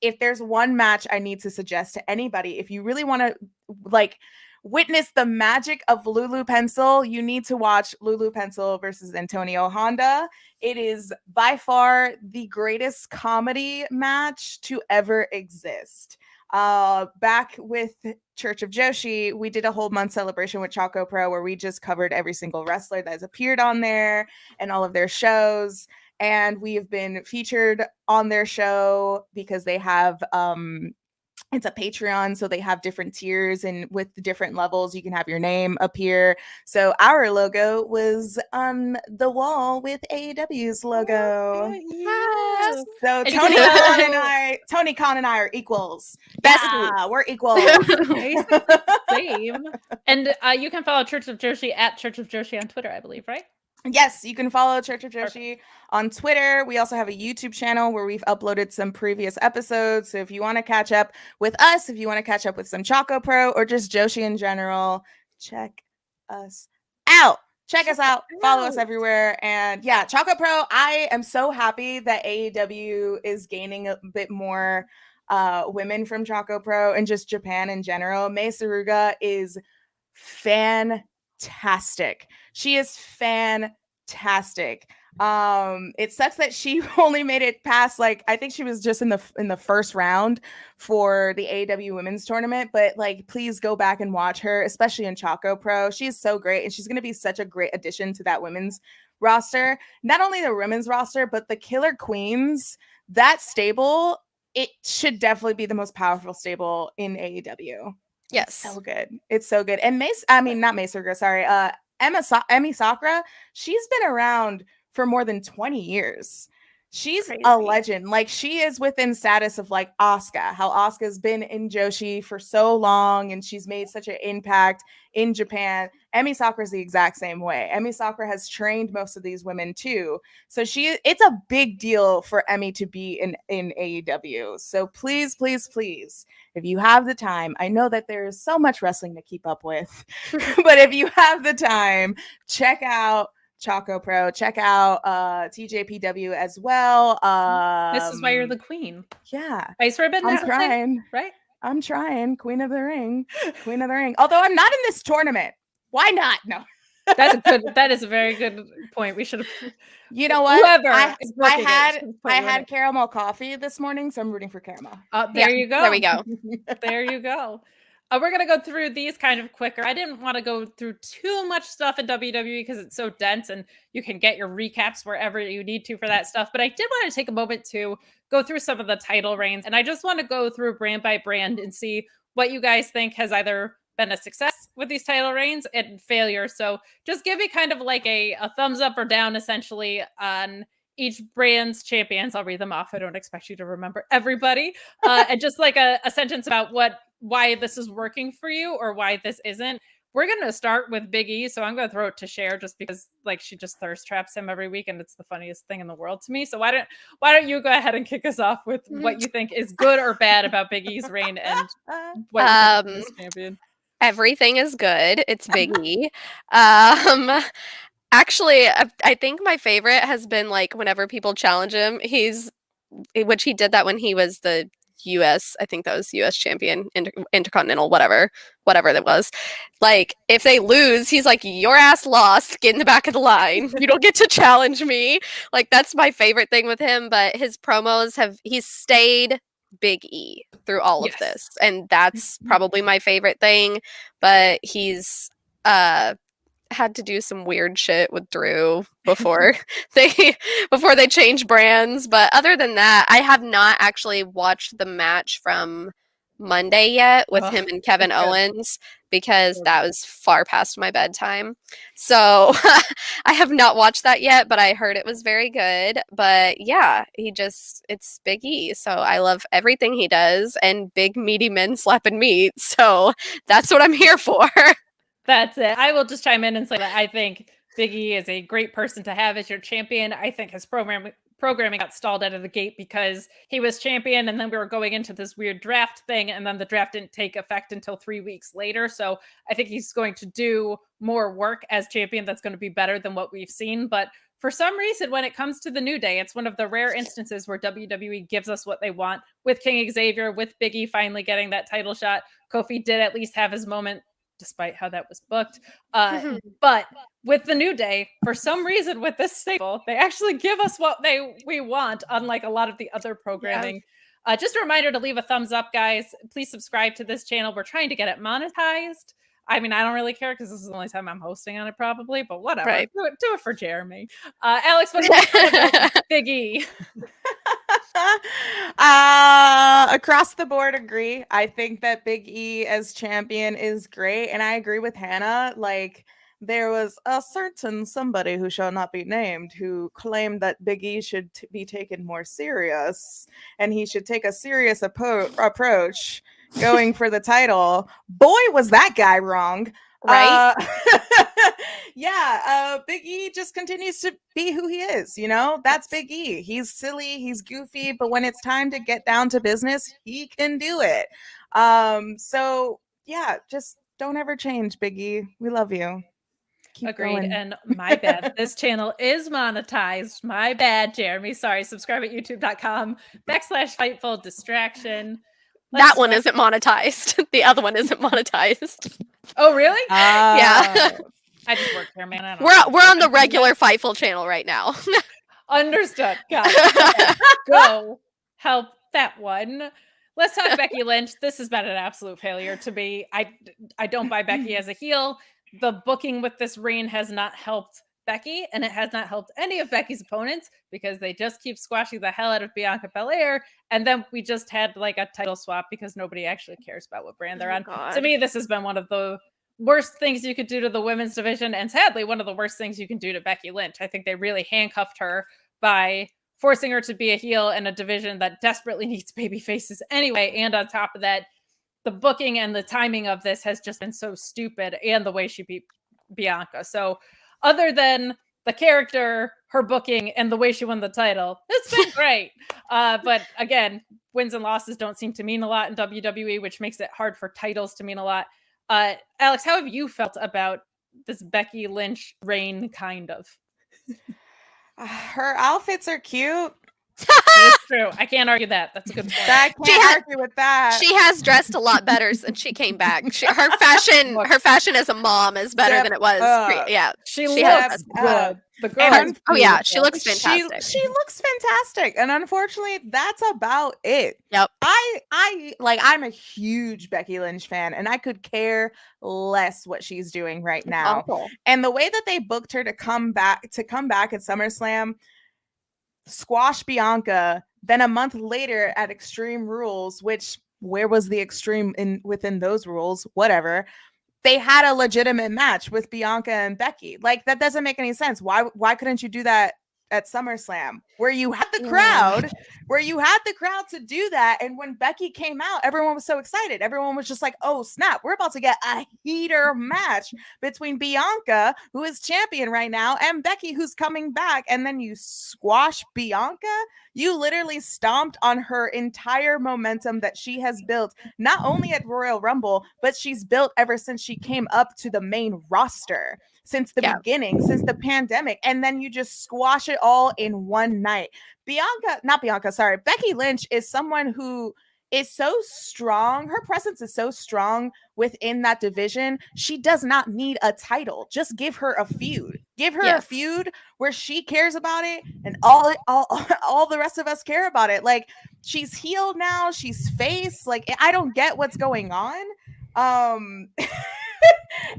if there's one match I need to suggest to anybody, if you really want to like witness the magic of Lulu Pencil, you need to watch Lulu Pencil versus Antonio Honda. It is by far the greatest comedy match to ever exist. Back with Church of Joshi, we did a whole month celebration with Choco Pro where we just covered every single wrestler that has appeared on there and all of their shows. And we have been featured on their show because they have it's a Patreon, so they have different tiers, and with the different levels you can have your name appear. So our logo was on the wall with AEW's logo. Yes. So And Tony you can Khan and I are equals. Besties. Yeah, we're equals. Same. And you can follow Church of Joshi at Church of Joshi on Twitter, I believe, right? Yes, you can follow Church of Joshi on Twitter. We also have a YouTube channel where we've uploaded some previous episodes. So if you want to catch up with us, if you want to catch up with some Choco Pro or just Joshi in general, check us out. Check us out. Follow us everywhere. And yeah, Choco Pro, I am so happy that AEW is gaining a bit more women from Choco Pro and just Japan in general. Mei Saruga is fantastic. She is fantastic. It sucks that she only made it past, like, I think she was just in the first round for the AEW women's tournament, but like, please go back and watch her, especially in Choco Pro. She's so great, and she's going to be such a great addition to that women's roster. Not only the women's roster, but the Killer Queens, that stable, it should definitely be the most powerful stable in AEW. Yes. So good. It's so good. And not Mei Saruga, sorry. Emi Sakura, she's been around for more than 20 years. She's Crazy. a legend. Like, she is within status of like Asuka, how Asuka's been in Joshi for so long and she's made such an impact in Japan. Emi Sakura is the exact same way. Emi Sakura has trained most of these women too. So it's a big deal for Emi to be in AEW. So please, please, please, if you have the time, I know that there is so much wrestling to keep up with, but if you have the time, check out Choco Pro, check out TJPW as well. This is why you're the queen. Yeah. Ice ribbon. I'm trying. Right? I'm trying. Queen of the Ring. Queen of the Ring. Although I'm not in this tournament. Why not? No. That is a very good point. We should have. You know what? Whoever I had caramel coffee this morning, so I'm rooting for caramel. There you go. There we go. There you go. We're going to go through these kind of quicker. I didn't want to go through too much stuff in WWE because it's so dense and you can get your recaps wherever you need to for that stuff. But I did want to take a moment to go through some of the title reigns. And I just want to go through brand by brand and see what you guys think has either been a success with these title reigns and failure. So just give me kind of like a thumbs up or down essentially on each brand's champions. I'll read them off. I don't expect you to remember everybody. And just like a sentence about why this is working for you or why this isn't. We're going to start with Big E. So I'm going to throw it to Cher just because like she just thirst traps him every week. And it's the funniest thing in the world to me. So why don't you go ahead and kick us off with what you think is good or bad about Big E's reign and what you think is champion? Everything is good. It's Big E. Actually, I think my favorite has been like whenever people challenge him, which he did that when he was the US, I think that was US champion, intercontinental, whatever that was. Like, if they lose, he's like, your ass lost, get in the back of the line. You don't get to challenge me. Like, that's my favorite thing with him. But his promos he's stayed Big E through all of this. And that's probably my favorite thing. But he's had to do some weird shit with Drew before they change brands. But other than that, I have not actually watched the match from Monday yet with him and Kevin Owens because that was far past my bedtime. So I have not watched that yet, but I heard it was very good. But yeah, it's Big E. So I love everything he does, and big meaty men slapping meat. So that's what I'm here for. That's it. I will just chime in and say that I think Big E is a great person to have as your champion. I think his programming got stalled out of the gate because he was champion, and then we were going into this weird draft thing, and then the draft didn't take effect until 3 weeks later. So I think he's going to do more work as champion that's going to be better than what we've seen. But for some reason, when it comes to the New Day, it's one of the rare instances where WWE gives us what they want. With King Xavier, with Big E finally getting that title shot, Kofi did at least have his moment, despite how that was booked. But with the New Day, for some reason with this stable, they actually give us what we want, unlike a lot of the other programming. Yeah. Just a reminder to leave a thumbs up, guys. Please subscribe to this channel. We're trying to get it monetized. I mean, I don't really care because this is the only time I'm hosting on it probably, but whatever. Right. Do it for Jeremy. Alex, what do you think about Big E? Across the board, agree. I think that Big E as champion is great, and I agree with Hannah. Like, there was a certain somebody who shall not be named who claimed that Big E should be taken more serious, and he should take a serious approach going for the title. Boy, was that guy wrong. Right? Big E just continues to be who he is, you know? That's Big E. He's silly, he's goofy, but when it's time to get down to business, he can do it. So yeah, just don't ever change, Big E. We love you. Keep Agreed. going. And my bad. This channel is monetized. My bad, Jeremy. Sorry. Subscribe at youtube.com/Fightful Distraction. That one isn't monetized. The other one isn't monetized. Oh, really? Yeah. I just work here, man. We're on the regular Fightful channel right now. Understood. Got it. Go help that one. Let's talk Becky Lynch. This has been an absolute failure to me. I don't buy Becky as a heel. The booking with this reign has not helped Becky, and it has not helped any of Becky's opponents because they just keep squashing the hell out of Bianca Belair, and then we just had like a title swap because nobody actually cares about what brand they're on. God. To me, this has been one of the worst things you could do to the women's division, and sadly, one of the worst things you can do to Becky Lynch. I think they really handcuffed her by forcing her to be a heel in a division that desperately needs baby faces anyway, and on top of that, the booking and the timing of this has just been so stupid, and the way she beat Bianca. So other than the character, her booking, and the way she won the title, it's been great. But again, wins and losses don't seem to mean a lot in WWE, which makes it hard for titles to mean a lot. Alex, how have you felt about this Becky Lynch reign, kind of? Her outfits are cute. It's true. I can't argue that. That's a good point. I can't argue with that. She has dressed a lot better since she came back. Her fashion as a mom is better than it was. Yeah, she looks good. The girl, she looks fantastic. She looks fantastic, and unfortunately, that's about it. Yep. I'm a huge Becky Lynch fan, and I could care less what she's doing right now. Awful. And the way that they booked her to come back at SummerSlam, squash Bianca, then a month later at Extreme Rules, which where was the extreme within those rules? Whatever. They had a legitimate match with Bianca and Becky. Like, that doesn't make any sense. Why couldn't you do that at SummerSlam, where you had the crowd, to do that? And when Becky came out, everyone was so excited. Everyone was just like, oh snap, we're about to get a heater match between Bianca, who is champion right now, and Becky, who's coming back. And then you squash Bianca. You literally stomped on her entire momentum that she has built, not only at Royal Rumble, but she's built ever since she came up to the main roster, since the beginning, since the pandemic. And then you just squash it all in one night. Becky Lynch is someone who is so strong. Her presence is so strong within that division. She does not need a title. Just give her a feud. Give her a feud where she cares about it, and all the rest of us care about it. Like, she's healed now. She's face. Like, I don't get what's going on.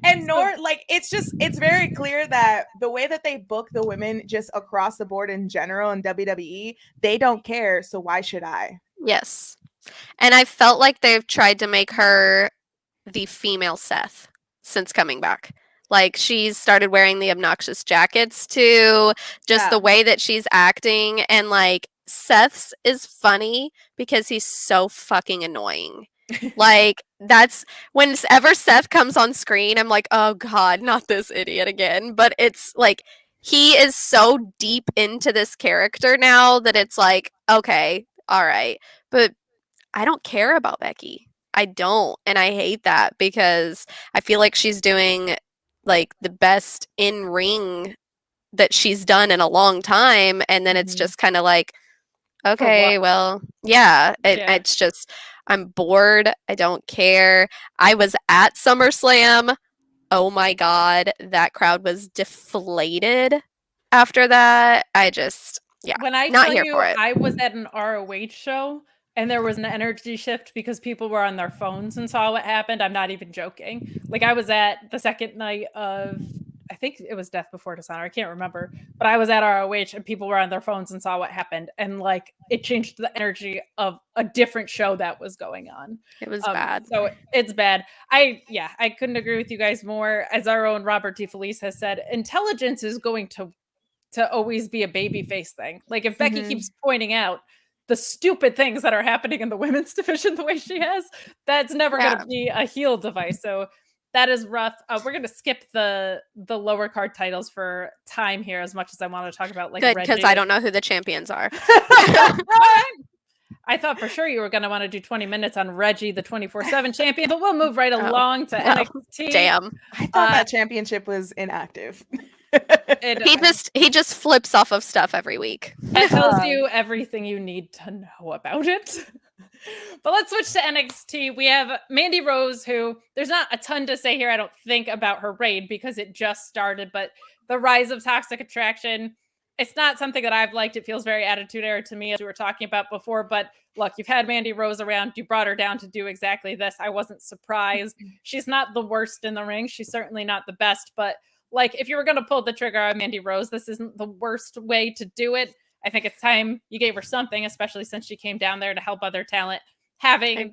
And nor like it's very clear that the way that they book the women just across the board in general in WWE, they don't care. So why should I? Yes. And I felt like they've tried to make her the female Seth since coming back. Like, she's started wearing the obnoxious jackets too, just the way that she's acting. And like, Seth's is funny because he's so fucking annoying. Like, that's whenever Seth comes on screen, I'm like, oh god, not this idiot again. But it's like, he is so deep into this character now that it's like, okay, all right. But I don't care about Becky. I don't. And I hate that because I feel like she's doing like the best in ring that she's done in a long time. And then it's just kind of like, okay, well, yeah, it's just, I'm bored. I don't care. I was at SummerSlam. Oh my God. That crowd was deflated after that. I just, when I not tell here you for it. I was at an ROH show and there was an energy shift because people were on their phones and saw what happened, I'm not even joking. Like, I was at the second night of, I think it was Death Before Dishonor, I can't remember, but I was at ROH and people were on their phones and saw what happened, and like, it changed the energy of a different show that was going on. It was bad. So it's bad. I couldn't agree with you guys more. As our own Robert DeFelice has said, intelligence is going to always be a babyface thing. Like, if Becky keeps pointing out the stupid things that are happening in the women's division the way she has, that's never going to be a heel device. So that is rough. We're going to skip the lower card titles for time here, as much as I want to talk about like good, because I don't know who the champions are. I thought for sure you were going to want to do 20 minutes on Reggie, the 24/7 champion, but we'll move right along to NXT. Damn. I thought that championship was inactive. He just flips off of stuff every week. It tells you everything you need to know about it. But let's switch to NXT. We have Mandy Rose, who there's not a ton to say here, I don't think, about her reign because it just started, but the rise of Toxic Attraction, it's not something that I've liked. It feels very Attitude Era to me, as we were talking about before. But look, you've had Mandy Rose around. You brought her down to do exactly this. I wasn't surprised. She's not the worst in the ring. She's certainly not the best. But like, if you were going to pull the trigger on Mandy Rose, this isn't the worst way to do it. I think it's time you gave her something, especially since she came down there to help other talent. Having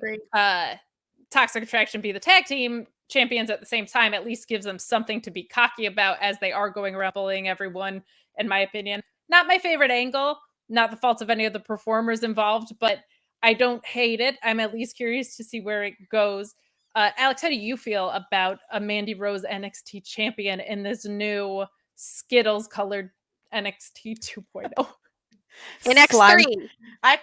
Toxic Attraction be the tag team champions at the same time at least gives them something to be cocky about as they are going around bullying everyone, in my opinion. Not my favorite angle, not the fault of any of the performers involved, but I don't hate it. I'm at least curious to see where it goes. Alex, how do you feel about a Mandy Rose NXT champion in this new Skittles-colored NXT 2.0? NXT 3. I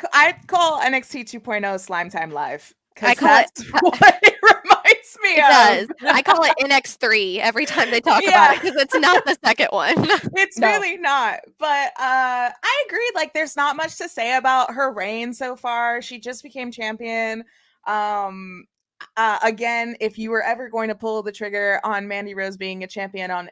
call NXT 2.0 Slime Time Live. I call that's what it reminds me of. It does. I call it NX3 every time they talk about it because it's not the second one. It's really not. But I agree. Like, there's not much to say about her reign so far. She just became champion. Again, if you were ever going to pull the trigger on Mandy Rose being a champion on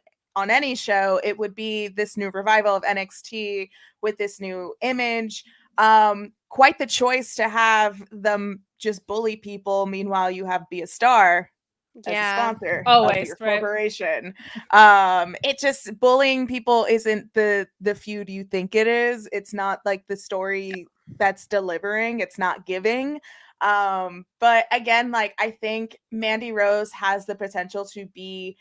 any show, it would be this new revival of NXT with this new image. Quite the choice to have them just bully people. Meanwhile, you have Be a Star as a sponsor of your corporation. It just, bullying people isn't the feud you think it is. It's not like the story that's delivering. It's not giving. But again, like, I think Mandy Rose has the potential to be,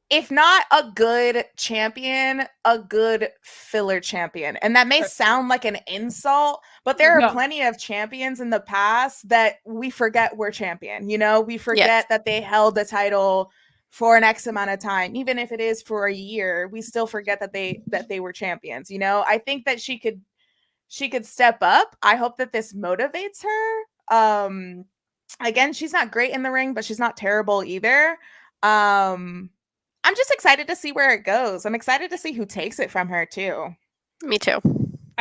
if not a good champion, a good filler champion. And that may sound like an insult, but there are plenty of champions in the past that we forget were champion. You know, we forget that they held the title for an X amount of time. Even if it is for a year, we still forget that they were champions. You know, I think that she could step up. I hope that this motivates her. Again, she's not great in the ring, but she's not terrible either. I'm just excited to see where it goes. I'm excited to see who takes it from her too. Me too.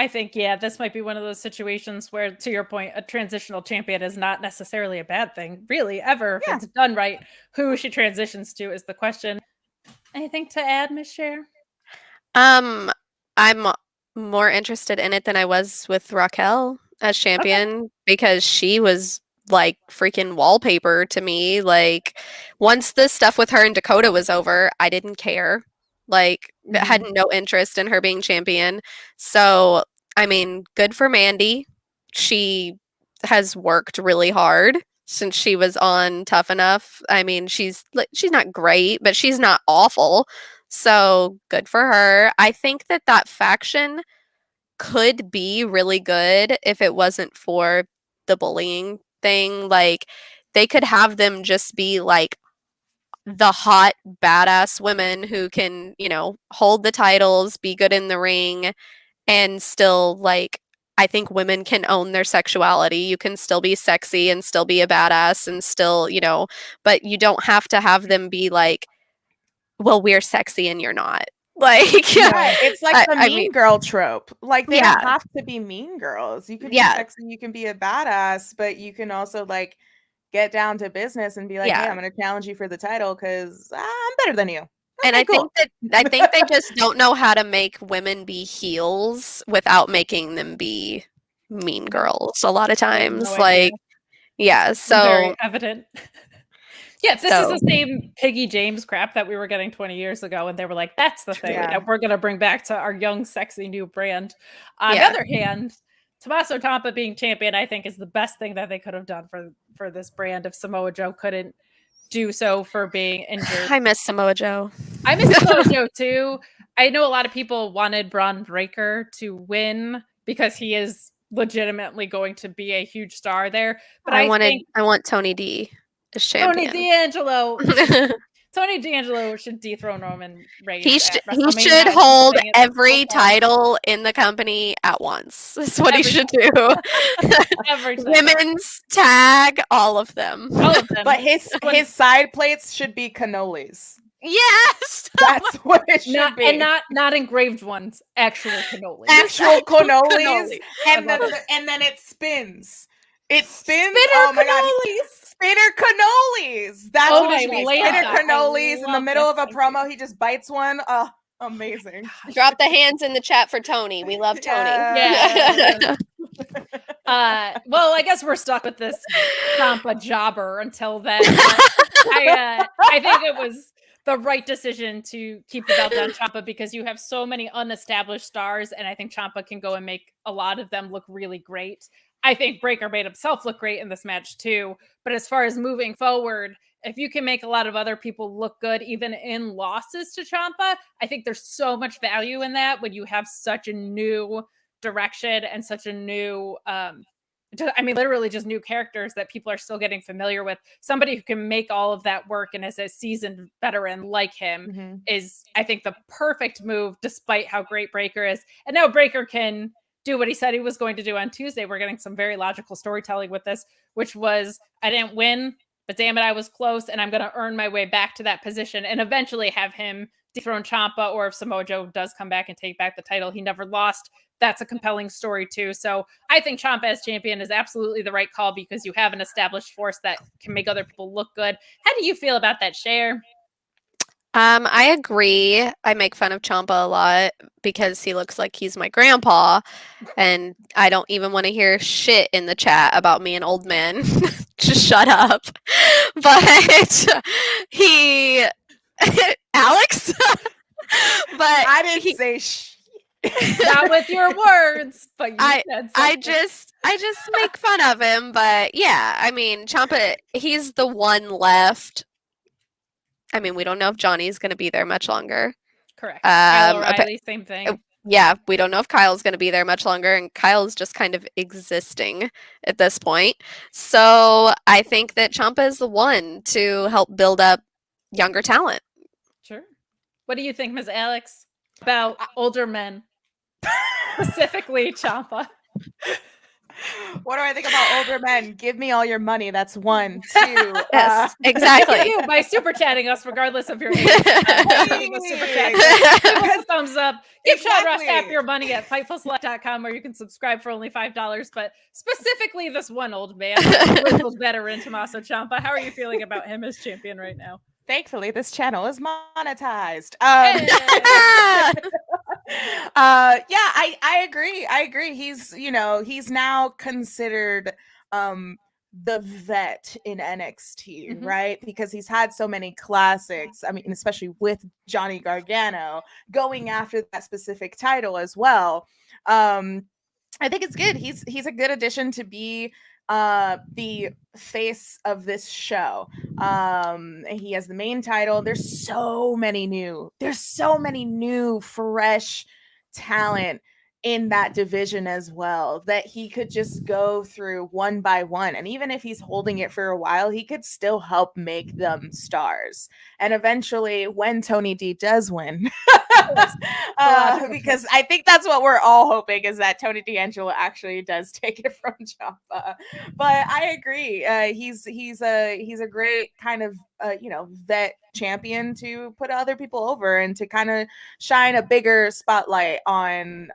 I think, yeah, this might be one of those situations where, to your point, a transitional champion is not necessarily a bad thing, really, ever. If Yeah. it's done right, who she transitions to is the question. Anything to add, Miss Cher? I'm more interested in it than I was with Raquel as champion because she was like freaking wallpaper to me. Like once the stuff with her and Dakota was over, I didn't care. Like had no interest in her being champion. So, I mean, good for Mandy. She has worked really hard since she was on Tough Enough. I mean, she's not great, but she's not awful. So good for her. I think that faction could be really good if it wasn't for the bullying thing. Like they could have them just be like the hot badass women who can, hold the titles, be good in the ring, and still like I think women can own their sexuality. You can still be sexy and still be a badass and still, but you don't have to have them be like, well, we're sexy and you're not. Like, Right. It's like the I mean mean, girl trope. Like they yeah. don't have to be mean girls. You can be Yeah. sexy, you can be a badass, but you can also like get down to business and be like, hey, Yeah. I'm gonna challenge you for the title because I'm better than you. And Okay, I cool. think they just don't know how to make women be heels without making them be mean girls a lot of times. No idea. Like, yeah, so Very evident. Yeah, this is So- the same Piggy James crap that we were getting 20 years ago, and they were like, that's the thing Yeah. that we're going to bring back to our young, sexy new brand. On Yeah. the other hand, Tommaso Ciampa being champion, I think, is the best thing that they could have done for this brand if Samoa Joe couldn't do so for being injured. I miss Samoa Joe. I miss Samoa Joe too. I know a lot of people wanted Braun Breaker to win because he is legitimately going to be a huge star there. But I want Tony D as Tony champion. D'Angelo. Tony D'Angelo should dethrone Roman Reigns. He at should WrestleMania and hold bring it every so far. title in the company at once. That's what he Every should do. Every title. Women's tag, all of them. All of them. But his side plates should be cannolis. Yes. That's what it should be. And not engraved ones, actual cannolis. Actual cannolis. Cannoli. And then it spins. It spins. Spinner Oh my god. cannolis. Spinner cannolis. That's Oh what my it should be. Lord. Spinner I cannolis in the love middle of this a promo. He just bites one. Oh, amazing. Drop the hands in the chat for Tony. We love Tony. Yeah. Well, I guess we're stuck with this Ciampa jobber until then. I think it was the right decision to keep the belt on Ciampa because you have so many unestablished stars, and I think Ciampa can go and make a lot of them look really great. I think Breaker made himself look great in this match too. But as far as moving forward, if you can make a lot of other people look good, even in losses to Ciampa, I think there's so much value in that when you have such a new direction and such a new, literally just new characters that people are still getting familiar with. Somebody who can make all of that work and is a seasoned veteran like him is, I think, the perfect move, despite how great Breaker is. And now Breaker can do what he said he was going to do on Tuesday. We're getting some very logical storytelling with this, which was, I didn't win, but damn it, I was close, and I'm going to earn my way back to that position and eventually have him dethrone Ciampa, or if Samoa Joe does come back and take back the title, he never lost. That's a compelling story too. So I think Ciampa as champion is absolutely the right call because you have an established force that can make other people look good. How do you feel about that, Cher? I agree. I make fun of Ciampa a lot because he looks like he's my grandpa, and I don't even want to hear shit in the chat about me and old men. Just shut up. But he, Alex. But I didn't say shh. Not with your words, but you said something. I just make fun of him. But yeah, I mean, Ciampa, he's the one left. I mean, we don't know if Johnny's going to be there much longer. Correct. Kyle O'Reilly, same thing. Yeah, we don't know if Kyle's going to be there much longer, and Kyle's just kind of existing at this point. So I think that Ciampa is the one to help build up younger talent. Sure. What do you think, Ms. Alex, about older men, specifically Ciampa? What do I think about older men? Give me all your money. That's 1, 2. Yes, Thank exactly. you by super chatting us, regardless of your age. Leave a super chat. Give us a thumbs up. Give Sean Ross half your money at fightfulselect.com, where you can subscribe for only $5. But specifically, this one old man, Rickles veteran Tommaso Ciampa. How are you feeling about him as champion right now? Thankfully, this channel is monetized. Yeah, I agree. I agree. He's, he's now considered the vet in NXT, right? Because he's had so many classics. I mean, especially with Johnny Gargano going after that specific title as well. I think it's good. He's a good addition to be the face of this show. He has the main title. There's so many new fresh talent in that division as well, that he could just go through one by one. And even if he's holding it for a while, he could still help make them stars. And eventually, when Tony D does win, because I think that's what we're all hoping, is that Tony D'Angelo actually does take it from Ciampa. But I agree. He's a great kind of vet champion to put other people over and to kind of shine a bigger spotlight on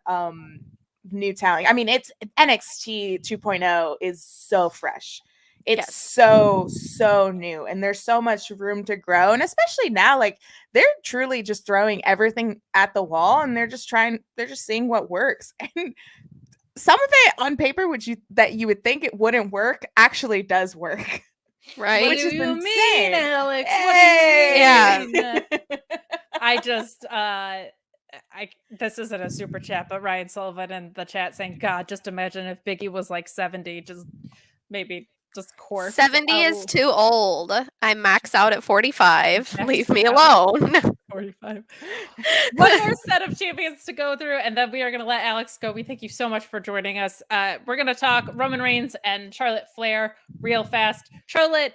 new talent. I mean, it's NXT 2.0 is so fresh. It's so new, and there's so much room to grow. And especially now, like, they're truly just throwing everything at the wall, and they're just seeing what works. And some of it on paper, that you would think it wouldn't work, actually does work. Right? What do you mean, Alex? Hey! What do you mean? I just this isn't a super chat, but Ryan Sullivan in the chat saying, God, just imagine if Biggie was like 70, just maybe just course. 70 is too old. I max out at 45. Leave me alone. 45. One more set of champions to go through, and then we are going to let Alex go. We thank you so much for joining us. We're going to talk Roman Reigns and Charlotte Flair real fast. Charlotte,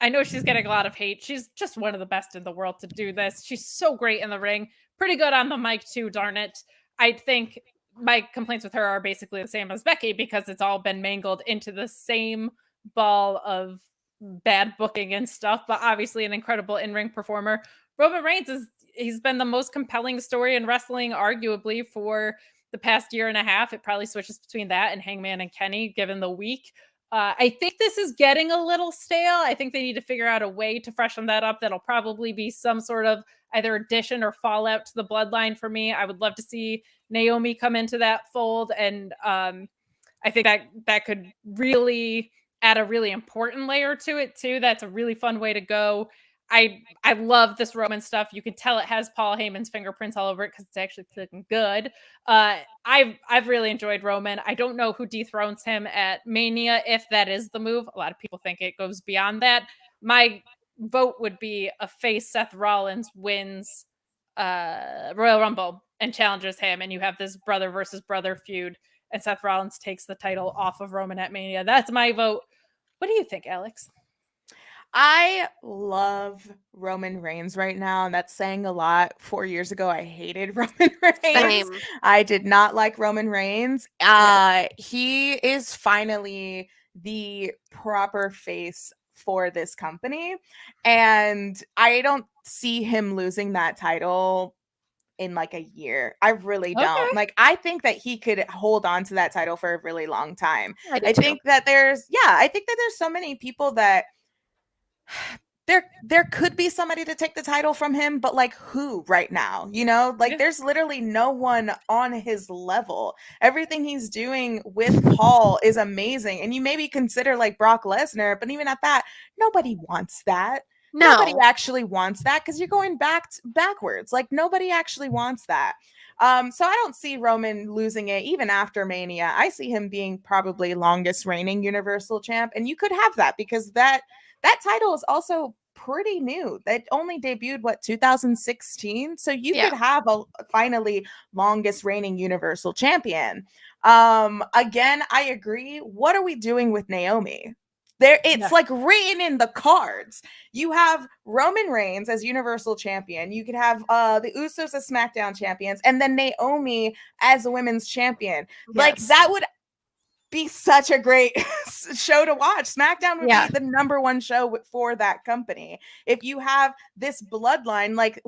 I know she's getting a lot of hate. She's just one of the best in the world to do this. She's so great in the ring. Pretty good on the mic too, darn it. I think my complaints with her are basically the same as Becky, because it's all been mangled into the same ball of bad booking and stuff, but obviously an incredible in-ring performer. Roman Reigns he's been the most compelling story in wrestling, arguably, for the past year and a half. It probably switches between that and Hangman and Kenny, given the week. I think this is getting a little stale. I think they need to figure out a way to freshen that up. That'll probably be some sort of either addition or fallout to the bloodline for me. I would love to see Naomi come into that fold, and I think that could really add a really important layer to it too. That's a really fun way to go. I love this Roman stuff. You can tell it has Paul Heyman's fingerprints all over it because it's actually looking good. I've really enjoyed Roman. I don't know who dethrones him at Mania, if that is the move. A lot of people think it goes beyond that. My vote would be a face Seth Rollins wins Royal Rumble and challenges him, and you have this brother versus brother feud, and Seth Rollins takes the title off of Roman at Mania. That's my vote. What do you think, Alex? I love Roman Reigns right now, and that's saying a lot. 4 years ago, I hated Roman Reigns. Same. I did not like Roman Reigns. He is finally the proper face for this company, and I don't see him losing that title in like a year. I really don't. Like, I think that he could hold on to that title for a really long time. I think that there's so many people that there could be somebody to take the title from him, but like, who right now? There's literally no one on his level. Everything he's doing with Paul is amazing. And you maybe consider like Brock Lesnar, but even at that, nobody wants that. No. Nobody actually wants that, because you're going backwards. Like, nobody actually wants that. So I don't see Roman losing it even after Mania. I see him being probably longest reigning Universal Champ, and you could have that because that title is also pretty new. That only debuted 2016, so you could have a finally longest reigning Universal Champion. Again, I agree. What are we doing with Naomi? It's like written in the cards. You have Roman Reigns as Universal Champion. You could have the Usos as SmackDown champions, and then Naomi as a women's champion. Like, that would be such a great show to watch. SmackDown would Yeah. be the #1 show for that company. If you have this bloodline, like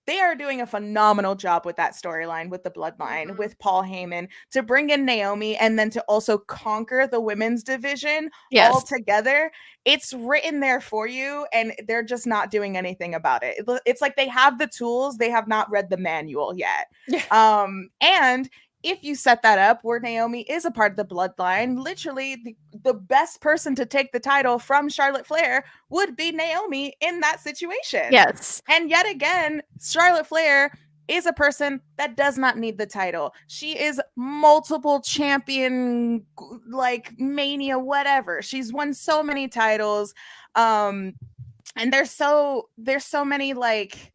they are doing a phenomenal job with that storyline, with the bloodline, with Paul Heyman, to bring in Naomi and then to also conquer the women's division all together. It's written there for you, and they're just not doing anything about it. It's like they have the tools, they have not read the manual yet. And if you set that up where Naomi is a part of the bloodline, literally the best person to take the title from Charlotte Flair would be Naomi in that situation. Yes. And yet again, Charlotte Flair is a person that does not need the title. She is multiple champion, like Mania, whatever. She's won so many titles. And there's so many like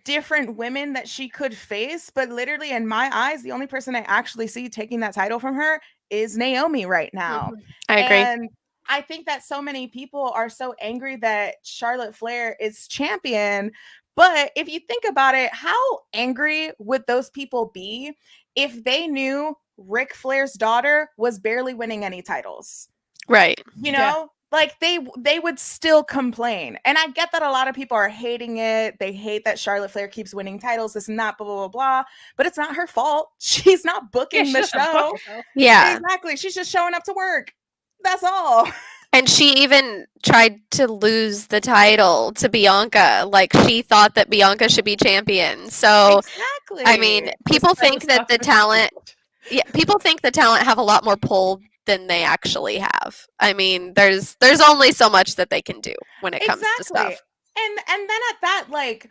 different women that she could face, but literally in my eyes, the only person I actually see taking that title from her is Naomi right now. I agree. And I think that so many people are so angry that Charlotte Flair is champion. But if you think about it, how angry would those people be if they knew Ric Flair's daughter was barely winning any titles? Right. You know? Like they would still complain. And I get that a lot of people are hating it. They hate that Charlotte Flair keeps winning titles, this and that, blah, blah, blah, blah. But it's not her fault. She's not booking the show. Yeah. Exactly. She's just showing up to work. That's all. And she even tried to lose the title to Bianca. Like, she thought that Bianca should be champion. So, exactly. I mean, people think that the talent... Yeah, people think the talent have a lot more pull than they actually have. I mean, there's only so much that they can do when it comes to stuff. And then at that, like,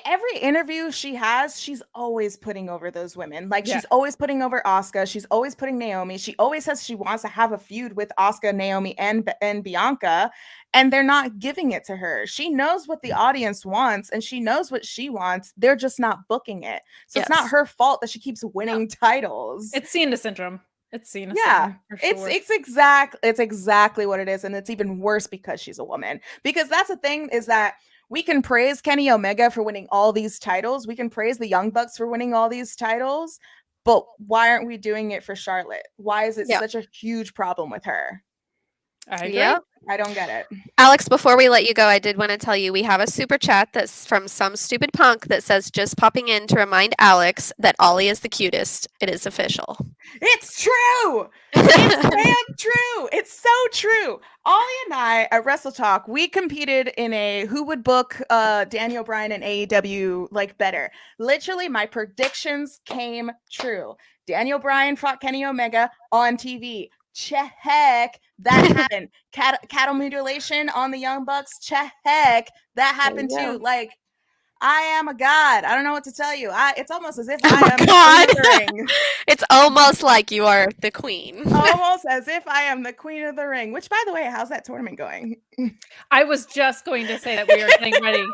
every interview she has, she's always putting over those women. Like, she's always putting over Asuka. She's always putting Naomi. She always says she wants to have a feud with Asuka, Naomi, and Bianca, and they're not giving it to her. She knows what the audience wants, and she knows what she wants. They're just not booking it. So it's not her fault that she keeps winning titles. It's Cena syndrome. It's Cena syndrome, for sure. It's exactly what it is, and it's even worse because she's a woman. Because that's the thing, is that we can praise Kenny Omega for winning all these titles. We can praise the Young Bucks for winning all these titles. But why aren't we doing it for Charlotte? Why is it such a huge problem with her? I agree. I don't get it. Alex, before we let you go, I did want to tell you we have a super chat that's from some stupid punk that says, just popping in to remind Alex that Ollie is the cutest. It is official. It's true. It's damn true. It's so true. Ollie and I at Wrestle Talk, we competed in a who would book Daniel Bryan and AEW like better. Literally, my predictions came true. Daniel Bryan fought Kenny Omega on TV. Check, that happened. Cattle mutilation on the Young Bucks. Check, that happened too. Like, I am a god. I don't know what to tell you. It's almost as if I am God. the queen of the ring. It's almost like you are the queen. Almost as if I am the queen of the ring. Which, by the way, how's that tournament going? I was just going to say that we are getting ready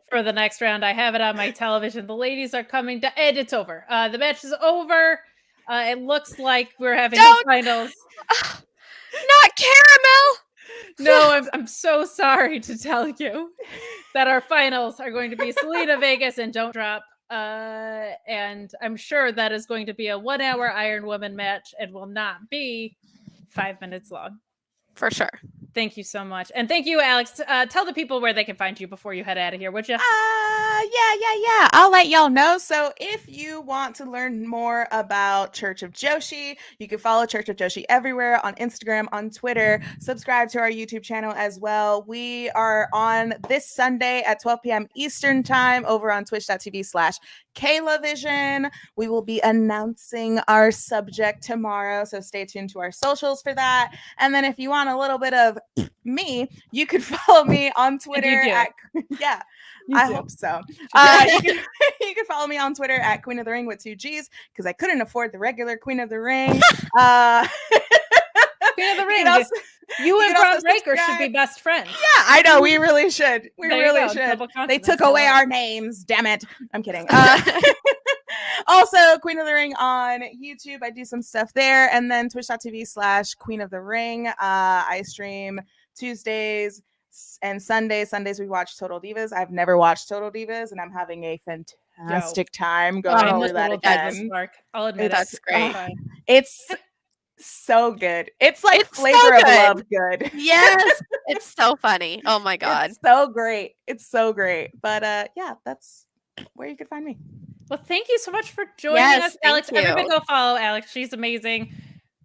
for the next round. I have it on my television. The ladies are coming to, and it's over. The match is over. It looks like we're having the finals. Not caramel. No, I'm so sorry to tell you that our finals are going to be Selena Vegas and Don't Drop. And I'm sure that is going to be a 1-hour Iron Woman match and will not be 5 minutes long. For sure. Thank you so much. And thank you, Alex. Tell the people where they can find you before you head out of here, would you? Yeah. I'll let y'all know. So if you want to learn more about Church of Joshi, you can follow Church of Joshi everywhere on Instagram, on Twitter. Subscribe to our YouTube channel as well. We are on this Sunday at 12 p.m. Eastern time over on twitch.tv/KaylaVision. We will be announcing our subject tomorrow, so stay tuned to our socials for that. And then if you want a little bit of me, you could follow me on Twitter I hope so. You can follow me on Twitter at Queen of the Ring with 2 G's, because I couldn't afford the regular Queen of the Ring. Queen of the Ring. You and Braun Breaker should be best friends. Yeah, I know. We really should. We really should. They took away our names. Damn it. I'm kidding. Also, Queen of the Ring on YouTube. I do some stuff there. And then twitch.tv/Queen of the Ring. I stream Tuesdays and Sundays. Sundays we watch Total Divas. I've never watched Total Divas, and I'm having a fantastic time going over that again. I'll admit that's great. so good. It's like It's so flavor of good. love good. Yes, it's so funny. Oh my god. It's so great. It's so great. But yeah, that's where you could find me. Well, thank you so much for joining Yes, us, thank Alex. Everybody you. go follow Alex. She's amazing.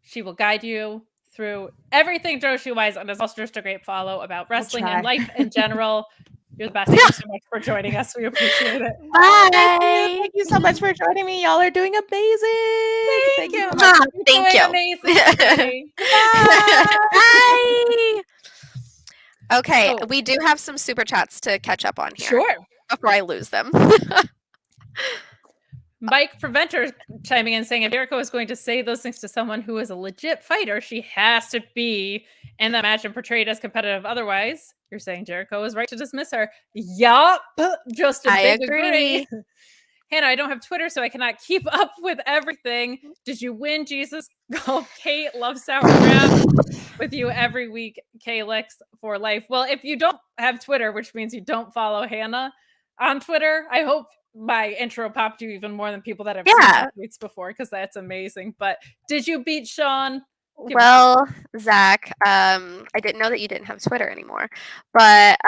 She will guide you through everything Joshi-wise, and is also just a great follow about wrestling and try. life in general. You're the best. Thank you so much for joining us. We appreciate it. Oh, thank Bye. you. Thank you so much for joining me. Y'all are doing amazing. Thank you. so much. You're Thank doing you. amazing today. Bye. Okay, So- we do have some super chats to catch up on here Sure. before I lose them. Mike Preventer chiming in saying if Jericho is going to say those things to someone who is a legit fighter, she has to be in that match and portrayed as competitive. Otherwise, you're saying Jericho is right to dismiss her. Yup. Just a I big agree. Hannah, I don't have Twitter, so I cannot keep up with everything. Did you win, Jesus? Go, Kate. Love sour crab with you every week. Kalix for life. Well, if you don't have Twitter, which means you don't follow Hannah on Twitter, I hope my intro popped you even more than people that have seen my tweets before, because that's amazing. But did you beat Sean? Well, Zach, I didn't know that you didn't have Twitter anymore, but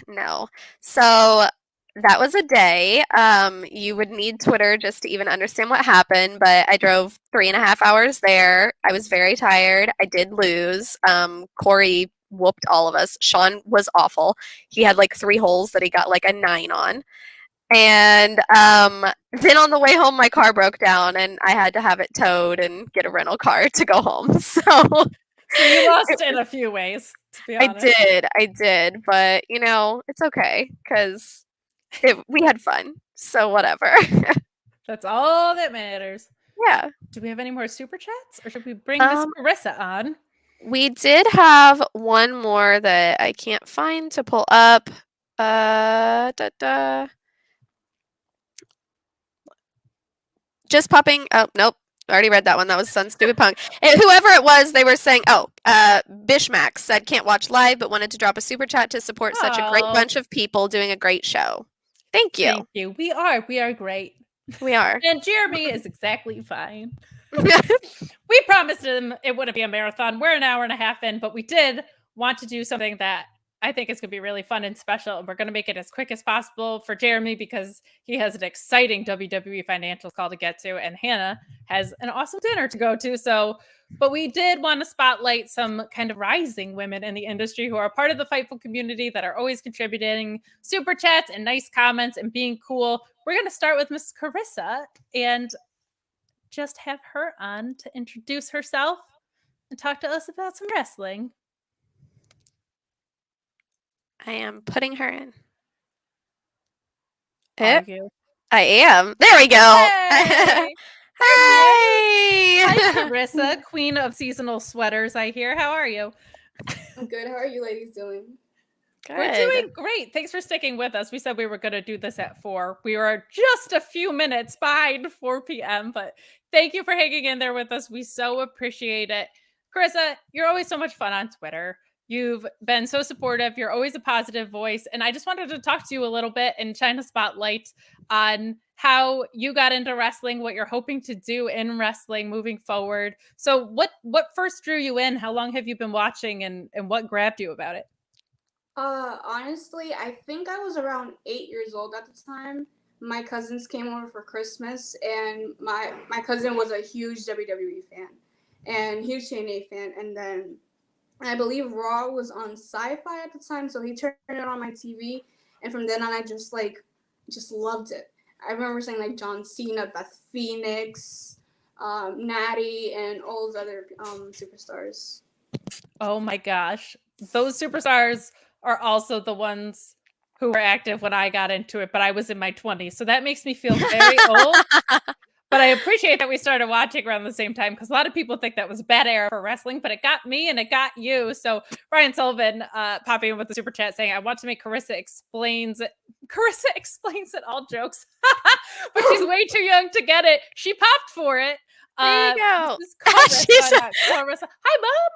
no. So that was a day. You would need Twitter just to even understand what happened, but I drove 3.5 hours there. I was very tired. I did lose. Corey whooped all of us. Sean was awful. He had like 3 holes that he got like a 9 on. And then on the way home, my car broke down and I had to have it towed and get a rental car to go home. So you lost in a few ways, to be honest. I did. But, you know, it's okay because we had fun. So whatever. That's all that matters. Yeah. Do we have any more super chats, or should we bring Miss Carisa on? We did have one more that I can't find to pull up. Just popping. Oh, nope. I already read that one. That was Sun Stupid Punk. And whoever it was, they were saying, Bishmax said can't watch live, but wanted to drop a super chat to support such a great bunch of people doing a great show. Thank you. Thank you. We are great. We are. And Jeremy is exactly fine. We promised him it wouldn't be a marathon. We're an hour and a half in, but we did want to do something that I think is going to be really fun and special. And we're going to make it as quick as possible for Jeremy because he has an exciting WWE financials call to get to. And Hannah has an awesome dinner to go to. But we did want to spotlight some kind of rising women in the industry who are part of the Fightful community that are always contributing super chats and nice comments and being cool. We're going to start with Miss Carisa and just have her on to introduce herself and talk to us about some wrestling. I am putting her in. Are you? I am. There we go. Hey! Hi. Hi, Carisa, queen of seasonal sweaters, I hear. How are you? I'm good. How are you ladies doing? Good. We're doing great. Thanks for sticking with us. We said we were going to do this at 4. We were just a few minutes behind 4 p.m., but thank you for hanging in there with us. We so appreciate it. Carisa, you're always so much fun on Twitter. You've been so supportive. You're always a positive voice. And I just wanted to talk to you a little bit and shine a spotlight on how you got into wrestling, what you're hoping to do in wrestling moving forward. So what first drew you in? How long have you been watching, and what grabbed you about it? Honestly, I think I was around 8 years old at the time. My cousins came over for Christmas, and my cousin was a huge WWE fan and huge TNA fan. And then I believe Raw was on Sci-Fi at the time, so he turned it on my TV, and from then on, I just loved it. I remember saying like John Cena, Beth Phoenix, Natty, and all those other superstars. Oh my gosh, those superstars are also the ones who were active when I got into it, but I was in my 20s, so that makes me feel very old. But I appreciate that we started watching around the same time, because a lot of people think that was a bad era for wrestling, but it got me and it got you. So Ryan Sullivan popping in with the super chat saying, I want to make Carisa explains it. Carisa explains it, all jokes. But she's way too young to get it. She popped for it. There you go. Carisa. Hi, Mom.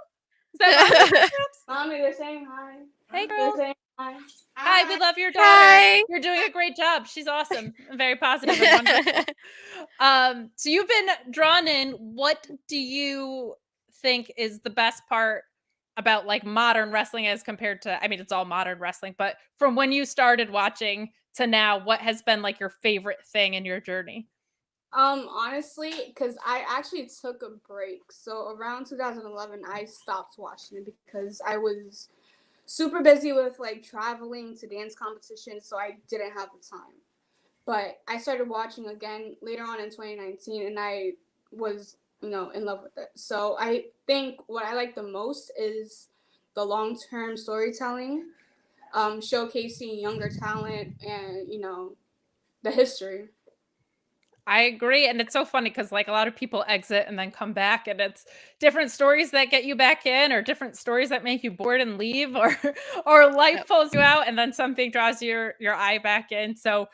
Is that Mom? Mommy, they're saying hi. Hey, girl. Hi, we love your daughter. Hi. You're doing a great job. She's awesome. Very positive and wonderful. So you've been drawn in. What do you think is the best part about like modern wrestling as compared to, I mean, it's all modern wrestling, but from when you started watching to now, what has been like your favorite thing in your journey? Honestly, because I actually took a break. So around 2011, I stopped watching it because I was super busy with like traveling to dance competitions, so I didn't have the time. But I started watching again later on in 2019, and I was, in love with it. So I think what I like the most is the long-term storytelling, showcasing younger talent, and the history. I agree. And it's so funny because like a lot of people exit and then come back and it's different stories that get you back in or different stories that make you bored and leave or or life Yep. pulls you out and then something draws your eye back in. So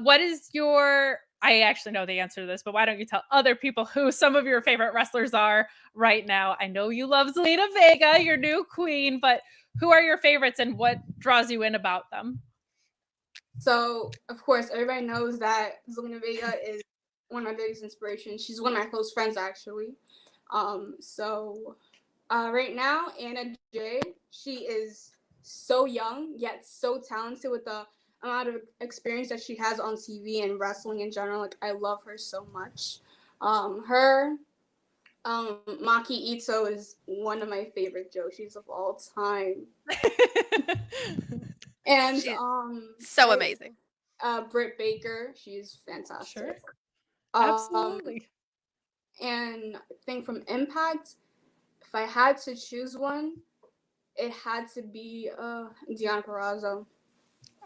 what is your I actually know the answer to this, but why don't you tell other people who some of your favorite wrestlers are right now? I know you love Zelina Vega, your new queen, but who are your favorites and what draws you in about them? So, of course, everybody knows that Zelina Vega is one of my biggest inspirations. She's one of my close friends, actually. Right now, Anna Jay, she is so young, yet so talented with the amount of experience that she has on TV and wrestling in general. Like, I love her so much. Maki Ito is one of my favorite Joshis of all time. And She's so amazing. Britt Baker, she's fantastic. Sure. Um, Absolutely. and I think from Impact, if I had to choose one, it had to be Deonna Purrazzo.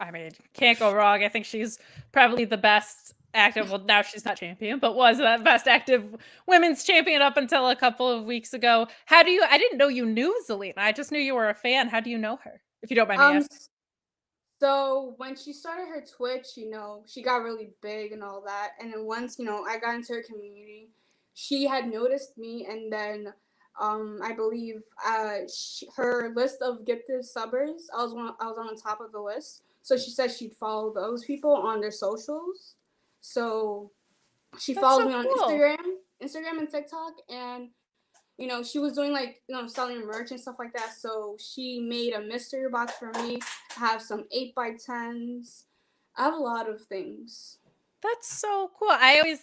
I mean, can't go wrong. I think she's probably the best active. Well, now she's not champion, but was the best active women's champion up until a couple of weeks ago. How do you? I didn't know you knew Zelina. I just knew you were a fan. How do you know her? If you don't mind me Um, asking. so when she started her Twitch, she got really big and all that. And then once, I got into her community, she had noticed me, and then I believe her list of gifted subbers, I was on the top of the list. So she said she'd follow those people on their socials. So she That's followed so me on cool. Instagram and TikTok, and she was doing like, selling merch and stuff like that. So she made a mystery box for me. I have some 8x10s. I have a lot of things. That's so cool. I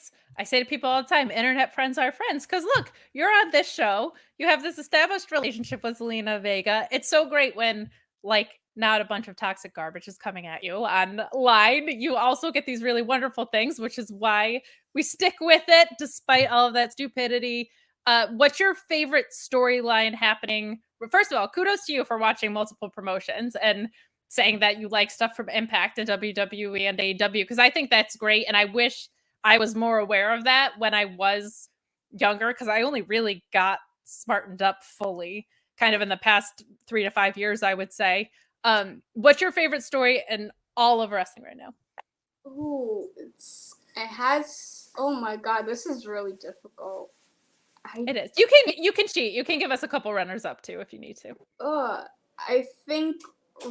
say to people all the time, internet friends are friends. Because look, you're on this show. You have this established relationship with Zelina Vega. It's so great when like not a bunch of toxic garbage is coming at you online. You also get these really wonderful things, which is why we stick with it despite all of that stupidity. What's your favorite storyline happening? First of all, kudos to you for watching multiple promotions and saying that you like stuff from Impact and WWE and AEW because I think that's great. And I wish I was more aware of that when I was younger because I only really got smartened up fully kind of in the past 3 to 5 years, I would say. What's your favorite story in all of wrestling right now? Ooh, it has. Oh my God, this is really difficult. It is. You can cheat. You can give us a couple runners up too if you need to. I think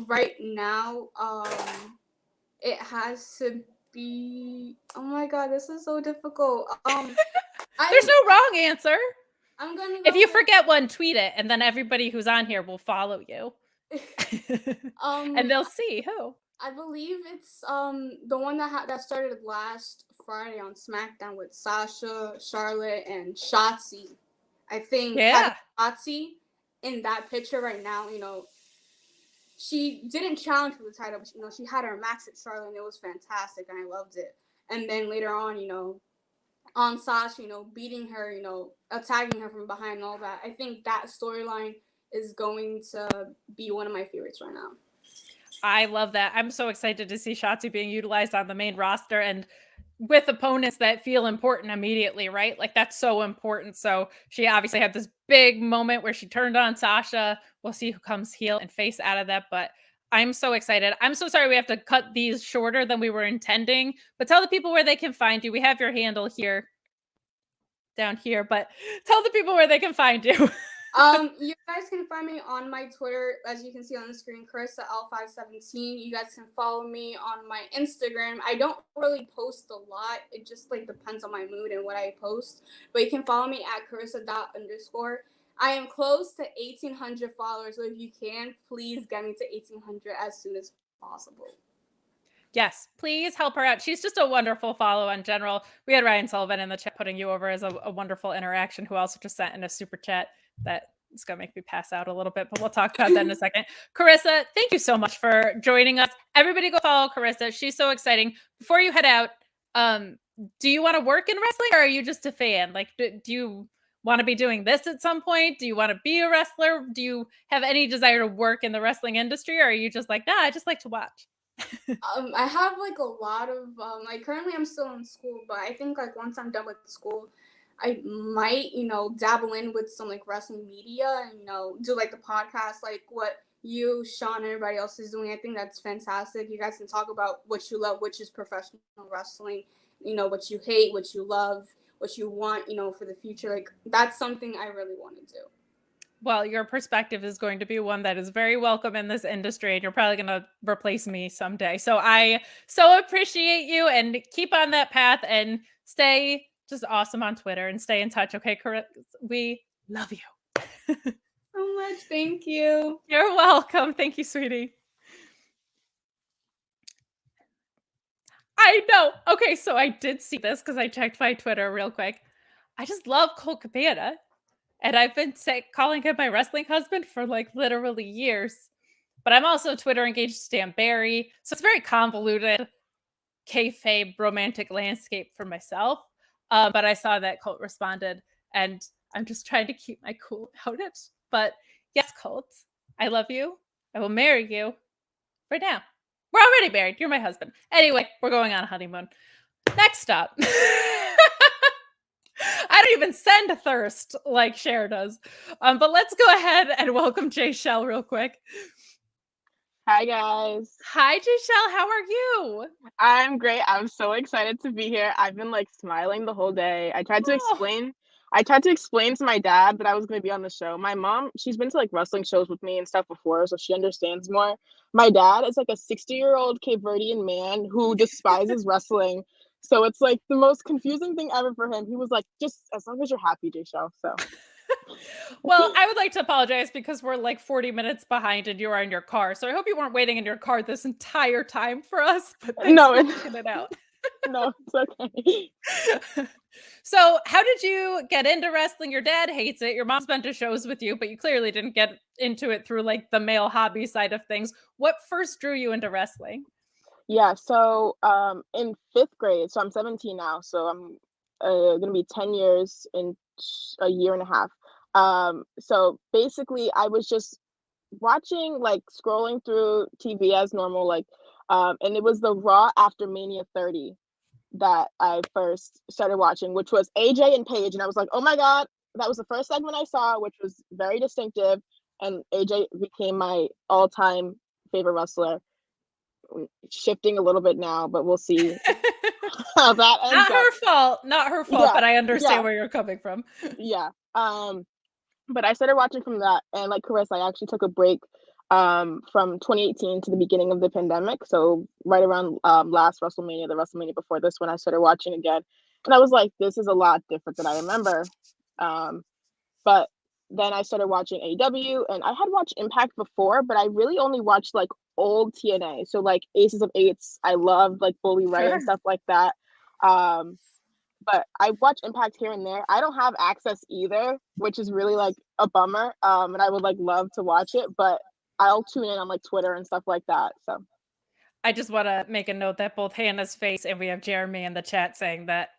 right now, it has to be. Oh my God, this is so difficult. There's no wrong answer. I'm gonna go if you with, forget one, tweet it, and then everybody who's on here will follow you. And they'll see who. I believe it's the one that started last Friday on SmackDown with Sasha, Charlotte, and Shotzi. I think having Shotzi in that picture right now, she didn't challenge for the title, but she had her match with Charlotte and it was fantastic and I loved it. And then later on Sasha, beating her, attacking her from behind and all that. I think that storyline is going to be one of my favorites right now. I love that. I'm so excited to see Shotzi being utilized on the main roster and with opponents that feel important immediately, right? Like that's so important. So she obviously had this big moment where she turned on Sasha. We'll see who comes heel and face out of that, but I'm so excited. I'm so sorry we have to cut these shorter than we were intending, but tell the people where they can find you. We have your handle here down here, but tell the people where they can find you. You guys can find me on my Twitter, as you can see on the screen, Carisa L517. You guys can follow me on my Instagram. I don't really post a lot. It just like depends on my mood and what I post. But you can follow me at Carisa._. I am close to 1,800 followers, so if you can, please get me to 1,800 as soon as possible. Yes, please help her out. She's just a wonderful follow in general. We had Ryan Sullivan in the chat putting you over as a wonderful interaction, who also just sent in a super chat that is going to make me pass out a little bit, but we'll talk about that in a second. Carisa, thank you so much for joining us. Everybody go follow Carisa. She's so exciting. Before you head out, do you want to work in wrestling, or are you just a fan? Like, do you want to be doing this at some point? Do you want to be a wrestler? Do you have any desire to work in the wrestling industry, or are you just like, nah, I just like to watch? I have like a lot of like currently I'm still in school, but I think like once I'm done with school, I might, dabble in with some like wrestling media and, do like the podcast, like what you, Sean, and everybody else is doing. I think that's fantastic. You guys can talk about what you love, which is professional wrestling, what you hate, what you love, what you want, for the future. Like that's something I really want to do. Well, your perspective is going to be one that is very welcome in this industry, and you're probably going to replace me someday. So I so appreciate you, and keep on that path and stay just awesome on Twitter and stay in touch. Okay, Carissa, we love you. So much. Thank you. You're welcome. Thank you, sweetie. I know. Okay, so I did see this because I checked my Twitter real quick. I just love Cole Cabana. And I've been calling him my wrestling husband for like literally years. But I'm also Twitter engaged to Stan Barry. So it's very convoluted kayfabe romantic landscape for myself. But I saw that Colt responded, and I'm just trying to keep my cool about it. But yes, Colt, I love you. I will marry you right now. We're already married. You're my husband. Anyway, we're going on a honeymoon. Next up. I don't even send thirst like Cher does. But let's go ahead and welcome Jaychele real quick. Hi, guys. Hi, Jaychele. How are you? I'm great. I'm so excited to be here. I've been like smiling the whole day. I tried to explain to my dad that I was going to be on the show. My mom, she's been to like wrestling shows with me and stuff before, so she understands more. My dad is like a 60-year-old Cape Verdean man who despises wrestling. So it's like the most confusing thing ever for him. He was like, just as long as you're happy, Jaychele. So well, I would like to apologize because we're like 40 minutes behind and you are in your car. So I hope you weren't waiting in your car this entire time for us. But thanks for working it out. No, it's okay. So how did you get into wrestling? Your dad hates it. Your mom's been to shows with you, but you clearly didn't get into it through like the male hobby side of things. What first drew you into wrestling? Yeah, so in 5th grade, so I'm 17 now, so I'm gonna be 10 years in a year and a half. So basically I was just watching, like scrolling through TV as normal, like and it was the Raw after Mania 30 that I first started watching, which was AJ and Paige, and I was like, oh my god, that was the first segment I saw, which was very distinctive, and AJ became my all-time favorite wrestler. Shifting a little bit now, but we'll see how that ends Not her fault, yeah, but I understand where you're coming from. Yeah. But I started watching from that, and like Carissa, I actually took a break from 2018 to the beginning of the pandemic. So right around last WrestleMania, the WrestleMania before this one, I started watching again. And I was like, this is a lot different than I remember. But then I started watching AEW, and I had watched Impact before, but I really only watched like old TNA. So like Aces of Eights, I loved like Bully Ray and stuff like that. But I watch Impact here and there. I don't have access either, which is really like a bummer. And I would like love to watch it, but I'll tune in on like Twitter and stuff like that. So I just want to make a note that both Hannah's face and we have Jeremy in the chat saying that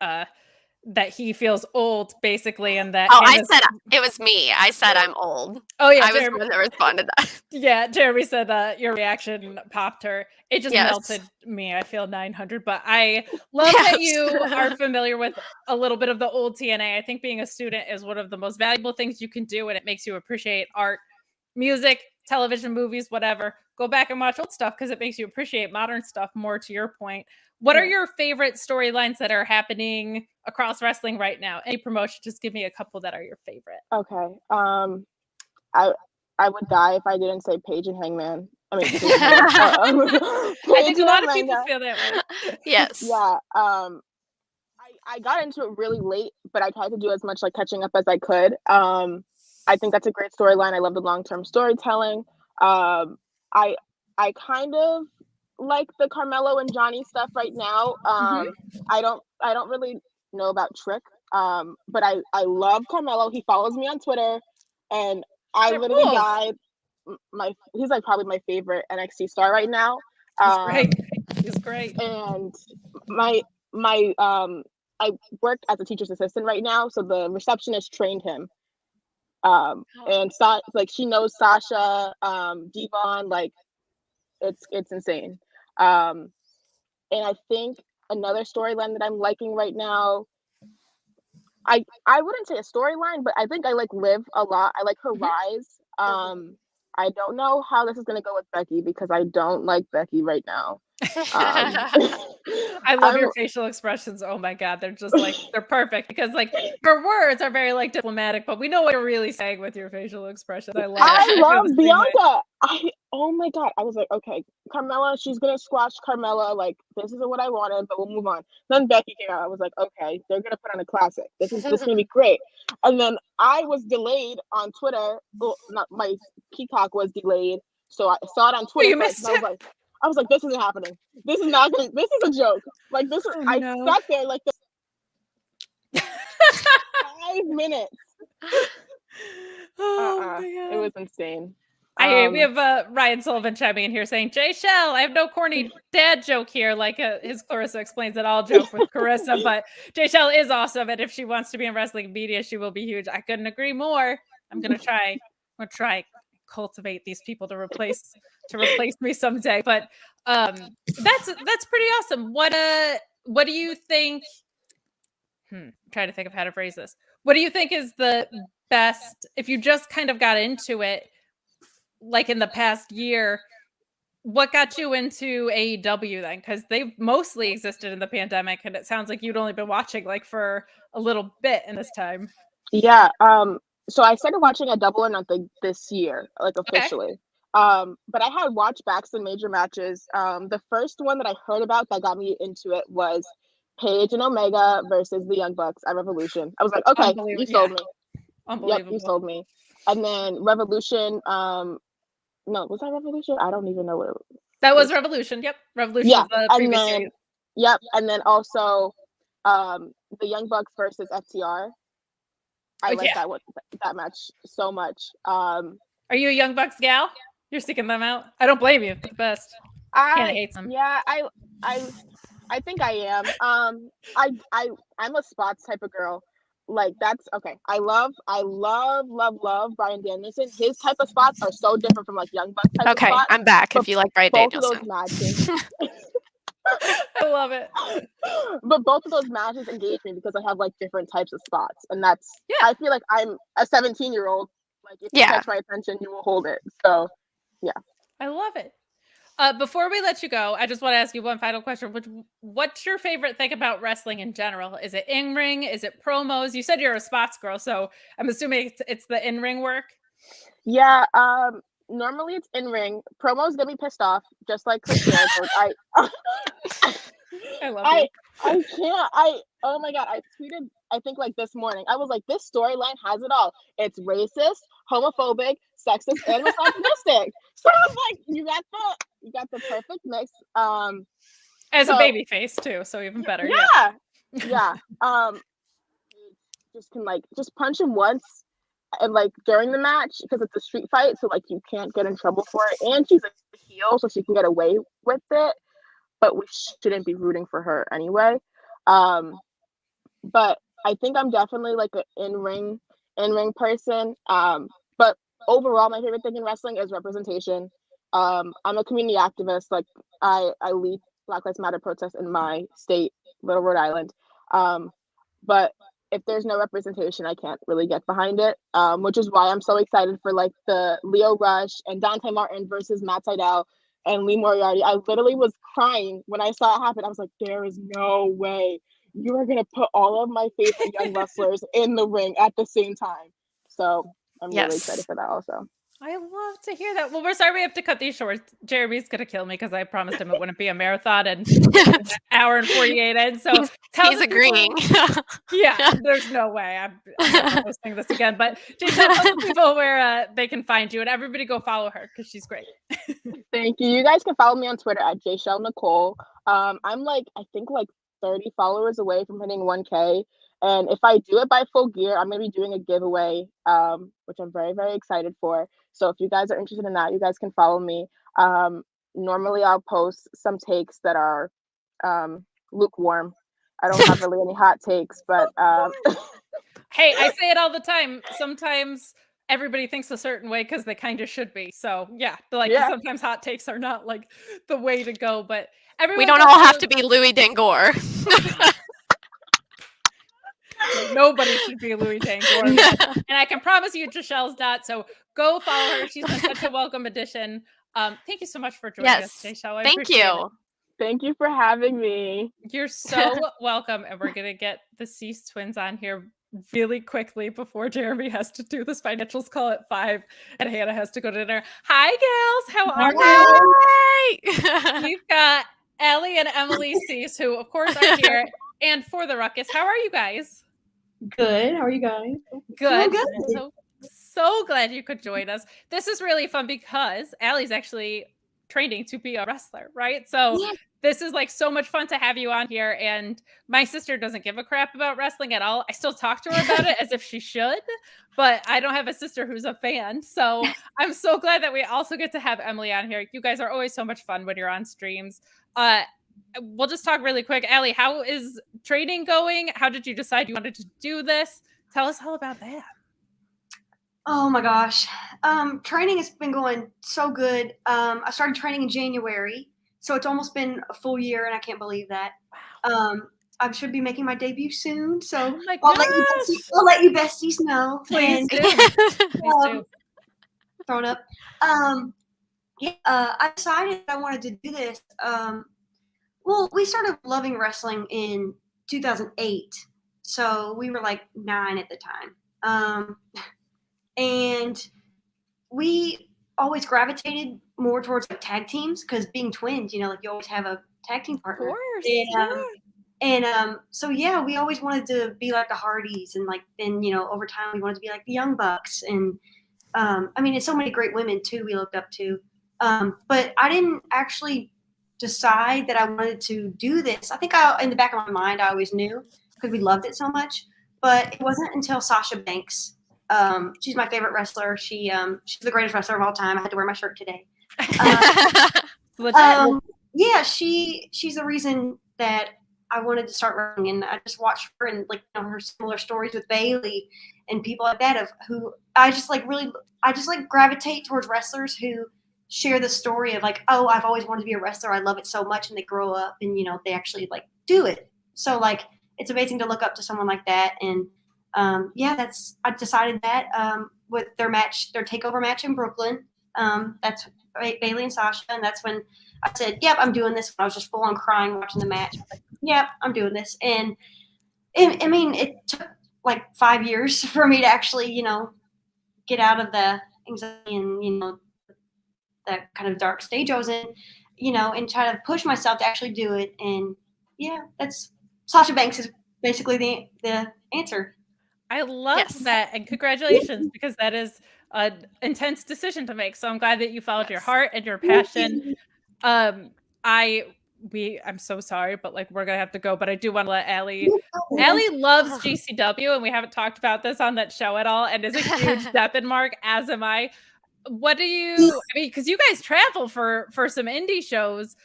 that he feels old, basically, and that I said it was me. I said I'm old. Oh yeah, I was the one that responded to that. Yeah, Jeremy said your reaction popped her. It just melted me. I feel 900, but I love that you are familiar with a little bit of the old TNA. I think being a student is one of the most valuable things you can do, and it makes you appreciate art, music, television, movies, whatever. Go back and watch old stuff because it makes you appreciate modern stuff more, to your point. What are your favorite storylines that are happening across wrestling right now? Any promotion, just give me a couple that are your favorite. Okay. I would die if I didn't say Paige and Hangman. I mean, Paige I think and a lot of people Omega. feel that way. Yes. Yeah. I got into it really late, but I tried to do as much like catching up as I could. I think that's a great storyline. I love the long-term storytelling. I kind of like the Carmelo and Johnny stuff right now. I don't really know about Trick. But I love Carmelo. He follows me on Twitter, and I That literally rules. died. He's like probably my favorite NXT star right now. He's great. He's great. And my I work as a teacher's assistant right now, so the receptionist trained him. And like she knows Sasha, Devon, like it's insane. And I think another storyline that I'm liking right now, I wouldn't say a storyline, but I think I like Liv a lot. I like her rise. I don't know how this is gonna go with Becky because I don't like Becky right now. I love your facial expressions. Oh my god, they're just like they're perfect because like your words are very like diplomatic, but we know what you're really saying with your facial expressions. I love it. I love Bianca. Oh my god, I was like, okay, Carmella, she's gonna squash Carmella. Like this isn't what I wanted, but we'll move on. Then Becky came out. I was like, okay, they're gonna put on a classic. This is gonna be great. And then I was delayed on Twitter. Well, not my Peacock was delayed, so I saw it on Twitter. You missed it. I was like, this isn't happening. This is not gonna. This is a joke. Like this. I sat there like 5 minutes. Oh my god. It was insane. We have Ryan Sullivan chiming in here saying, Jaychele, I have no corny dad joke here, like his Clarissa explains it all joke with Carissa, but Jaychele is awesome, and if she wants to be in wrestling media, she will be huge. I couldn't agree more. I'm gonna try cultivate these people to replace me someday. But that's pretty awesome. What do you think? I'm trying to think of how to phrase this. What do you think is the best if you just kind of got into it? Like in the past year, what got you into AEW then? Because they've mostly existed in the pandemic, and it sounds like you'd only been watching like for a little bit in this time. Yeah. So I started watching a Double or Nothing this year, like officially. Okay. But I had watched backs and major matches. The first one that I heard about that got me into it was Paige and Omega versus the Young Bucks at Revolution. I was like, okay, you sold me. Unbelievable. Yep, you sold me. And then Revolution, no, was that Revolution? I don't even know what it was. That was Revolution. Yep. Revolution. Yeah. The and then series. Yep. And then also the Young Bucks versus FTR. I like that match so much. Are you a Young Bucks gal? You're seeking them out? I don't blame you. The best. I hate them. Yeah, I think I am. I'm a spots type of girl. Like that's okay. I love Bryan Danielson. His type of spots are so different from like Young Bucks type of spots. Okay, I'm back. If you like Bryan Danielson, both of those matches. I love it. But both of those matches engage me because I have like different types of spots, and that's I feel like I'm a 17-year-old. Like if you catch my attention, you will hold it. So yeah, I love it. Before we let you go, I just want to ask you one final question. What's your favorite thing about wrestling in general? Is it in-ring? Is it promos? You said you're a spots girl, so I'm assuming it's the in-ring work. Yeah, normally it's in-ring. Promos get me pissed off, just like Chris Jericho. I love it. I can't. Oh my god, I tweeted, I think like this morning. I was like, this storyline has it all. It's racist, homophobic, sexist, and misogynistic. So I was like, you got the perfect mix. As a baby face too, so even better. Yeah. Just punch him once, and like during the match because it's a street fight, so like you can't get in trouble for it. And she's a heel, so she can get away with it. But we shouldn't be rooting for her anyway. But I think I'm definitely like an in-ring person. But overall, my favorite thing in wrestling is representation. I'm a community activist. Like I lead Black Lives Matter protests in my state, Little Rhode Island. But if there's no representation, I can't really get behind it. Which is why I'm so excited for like the Leo Rush and Dante Martin versus Matt Sydal and Lee Moriarty. I literally was crying when I saw it happen. I was like, there is no way you are going to put all of my favorite young wrestlers in the ring at the same time. So I'm Yes. really excited for that also. I love to hear that. Well, we're sorry we have to cut these short. Jeremy's gonna kill me because I promised him it wouldn't be a marathon and an hour and 48 in. So He's agreeing. Yeah, there's no way. I'm never posting this again. But just tell the people where they can find you, and everybody go follow her because she's great. Thank you. You guys can follow me on Twitter at Jaychele Nicole. I'm like, I think like 30 followers away from hitting 1K. And if I do it by full gear, I'm going to be doing a giveaway, which I'm very, very excited for. So if you guys are interested in that, you guys can follow me. Normally, I'll post some takes that are lukewarm. I don't have really any hot takes, but hey, I say it all the time. Sometimes everybody thinks a certain way because they kind of should be. So yeah, sometimes hot takes are not like the way to go. But we don't all have to be Louis Dangor. Nobody should be Louis Dangor. And I can promise you Jaychele's not. So go follow her. She's been such a welcome addition. Thank you so much for joining us, Jaychele. Thank you. Thank you for having me. You're so welcome. And we're going to get the Cease twins on here really quickly before Jeremy has to do this financials call at 5 and Hannah has to go to dinner. Hi, gals. How are you? We've got Allie and Emily Cease, who, of course, are here. And for the ruckus, how are you guys? Good. How are you guys? Good. So glad you could join us. This is really fun because Allie's actually training to be a wrestler, right? So this is like so much fun to have you on here. And my sister doesn't give a crap about wrestling at all. I still talk to her about it as if she should, but I don't have a sister who's a fan. So I'm so glad that we also get to have Emily on here. You guys are always so much fun when you're on streams. We'll just talk really quick. Allie, how is training going? How did you decide you wanted to do this? Tell us all about that. Oh my gosh. Training has been going so good. I started training in January, so it's almost been a full year and I can't believe that. I should be making my debut soon, so I'll let you besties know. Please do. Please do. Throw it up. I decided I wanted to do this. Well, we started loving wrestling in 2008, so we were like 9 at the time. And we always gravitated more towards like tag teams because being twins, like you always have a tag team partner. Of course. So we always wanted to be like the Hardys, and like then over time we wanted to be like the Young Bucks, and it's so many great women too we looked up to. But I didn't actually decide that I wanted to do this. I think in the back of my mind I always knew because we loved it so much. But it wasn't until Sasha Banks. She's my favorite wrestler. She's the greatest wrestler of all time. I had to wear my shirt today. She's the reason that I wanted to start wrestling, and I just watched her and her similar stories with Bailey and people like that of who I just gravitate towards wrestlers who share the story of like, oh, I've always wanted to be a wrestler. I love it so much, and they grow up and they actually do it. So it's amazing to look up to someone like that. And I decided that with their takeover match in Brooklyn. That's Bailey and Sasha, and that's when I said, "Yep, I'm doing this." I was just full on crying watching the match. Yep, I'm doing this, and it took like 5 years for me to actually, get out of the anxiety and that kind of dark stage I was in, and try to push myself to actually do it. And that's Sasha Banks is basically the answer. I love that, and congratulations, because that is an intense decision to make. So I'm glad that you followed your heart and your passion. I'm so sorry, but we're gonna have to go. But I do want to let Allie. Allie loves GCW, and we haven't talked about this on that show at all, and is a huge Deppen mark, as am I. What do you? Because you guys travel for some indie shows.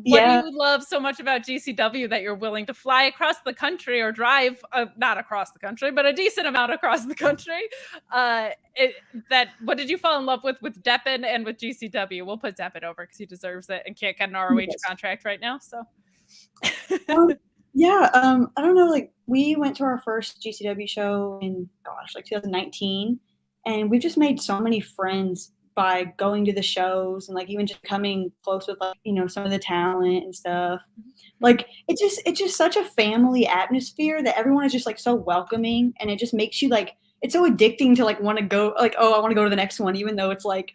What do you love so much about GCW that you're willing to fly across the country or drive, not across the country, but a decent amount across the country? What did you fall in love with Deppen and with GCW? We'll put Deppen over because he deserves it and can't get an ROH contract right now. So, I don't know. We went to our first GCW show in 2019, and we've just made so many friends by going to the shows and even just coming close with some of the talent and stuff. It's just such a family atmosphere that everyone is just so welcoming, and it just makes you it so addicting to like want to go, like, oh, I want to go to the next one, even though it's like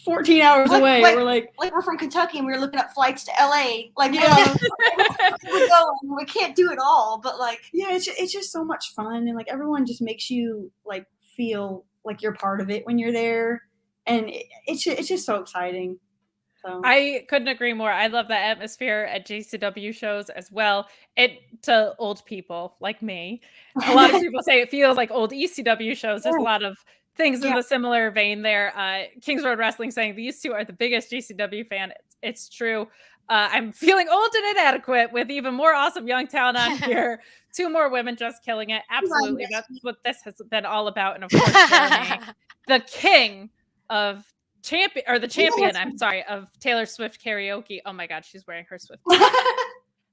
14 hours away. We're like we're from Kentucky and we were looking up flights to LA. Like, yeah, we can't do it all, but like, yeah, it's just so much fun, and like everyone just makes you like feel like you're part of it when you're there, and it's just so exciting. So I couldn't agree more. I love that atmosphere at JCW shows as well. To old people like me, a lot of people say it feels like old ECW shows. There's a lot of things in the similar vein there. Kings Road Wrestling saying these two are the biggest GCW fan. It's true. I'm feeling old and inadequate with even more awesome young talent on here. 2 more women just killing it. Absolutely. That's what this has been all about. And of course, Jeremy, the king of champion, I'm sorry, of Taylor Swift karaoke. Oh my God, she's wearing her Swift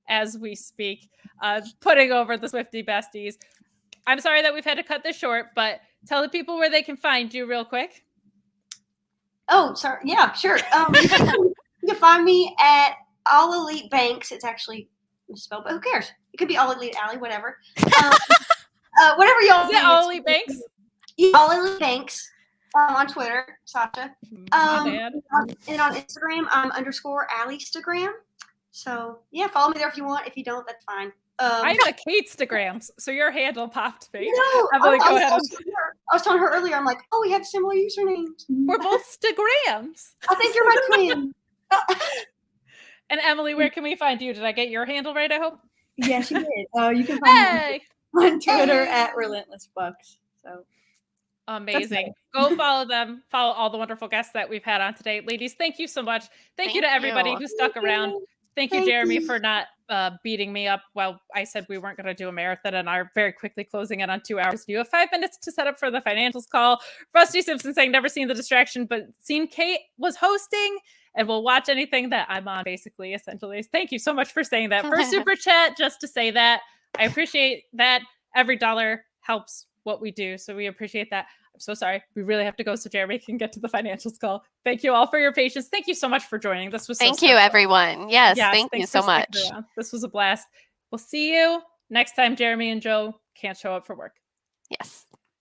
as we speak, putting over the Swiftie besties. I'm sorry that we've had to cut this short, but tell the people where they can find you real quick. Oh, sorry. Yeah, sure. You can find me at All Elite Banks. It's actually misspelled, but who cares? It could be All Elite Allie, whatever. Whatever y'all. Is it All Elite Banks? Yeah, All Elite Banks. On Twitter, Sasha. And on Instagram, I'm _Alliestagram. So yeah, follow me there if you want. If you don't, that's fine. I have a Kate'stagrams, so your handle popped me. No, Emily, go ahead. I was telling her earlier, I'm like, oh, we have similar usernames. We're both Stagrams. I think you're my twin. And Emily, where can we find you? Did I get your handle right, I hope? yes, you did. You can find me on Twitter at Relentless Bucks. So amazing. Go follow them. Follow all the wonderful guests that we've had on today. Ladies, thank you so much. Thank you to everybody who stuck around. Thank you, Jeremy, for not beating me up while I said we weren't going to do a marathon and are very quickly closing it on 2 hours. You have 5 minutes to set up for the financials call. Rusty Simpson saying never seen The Distraction, but seen Kate was hosting and will watch anything that I'm on, basically, essentially. Thank you so much for saying that. First super chat, just to say that. I appreciate that. Every dollar helps what we do, so we appreciate that. I'm so sorry. We really have to go so Jeremy can get to the financials call. Thank you all for your patience. Thank you so much for joining. This was Thank you, everyone. Yes, thank you so much. This was a blast. We'll see you next time Jeremy and Joe can't show up for work. Yes.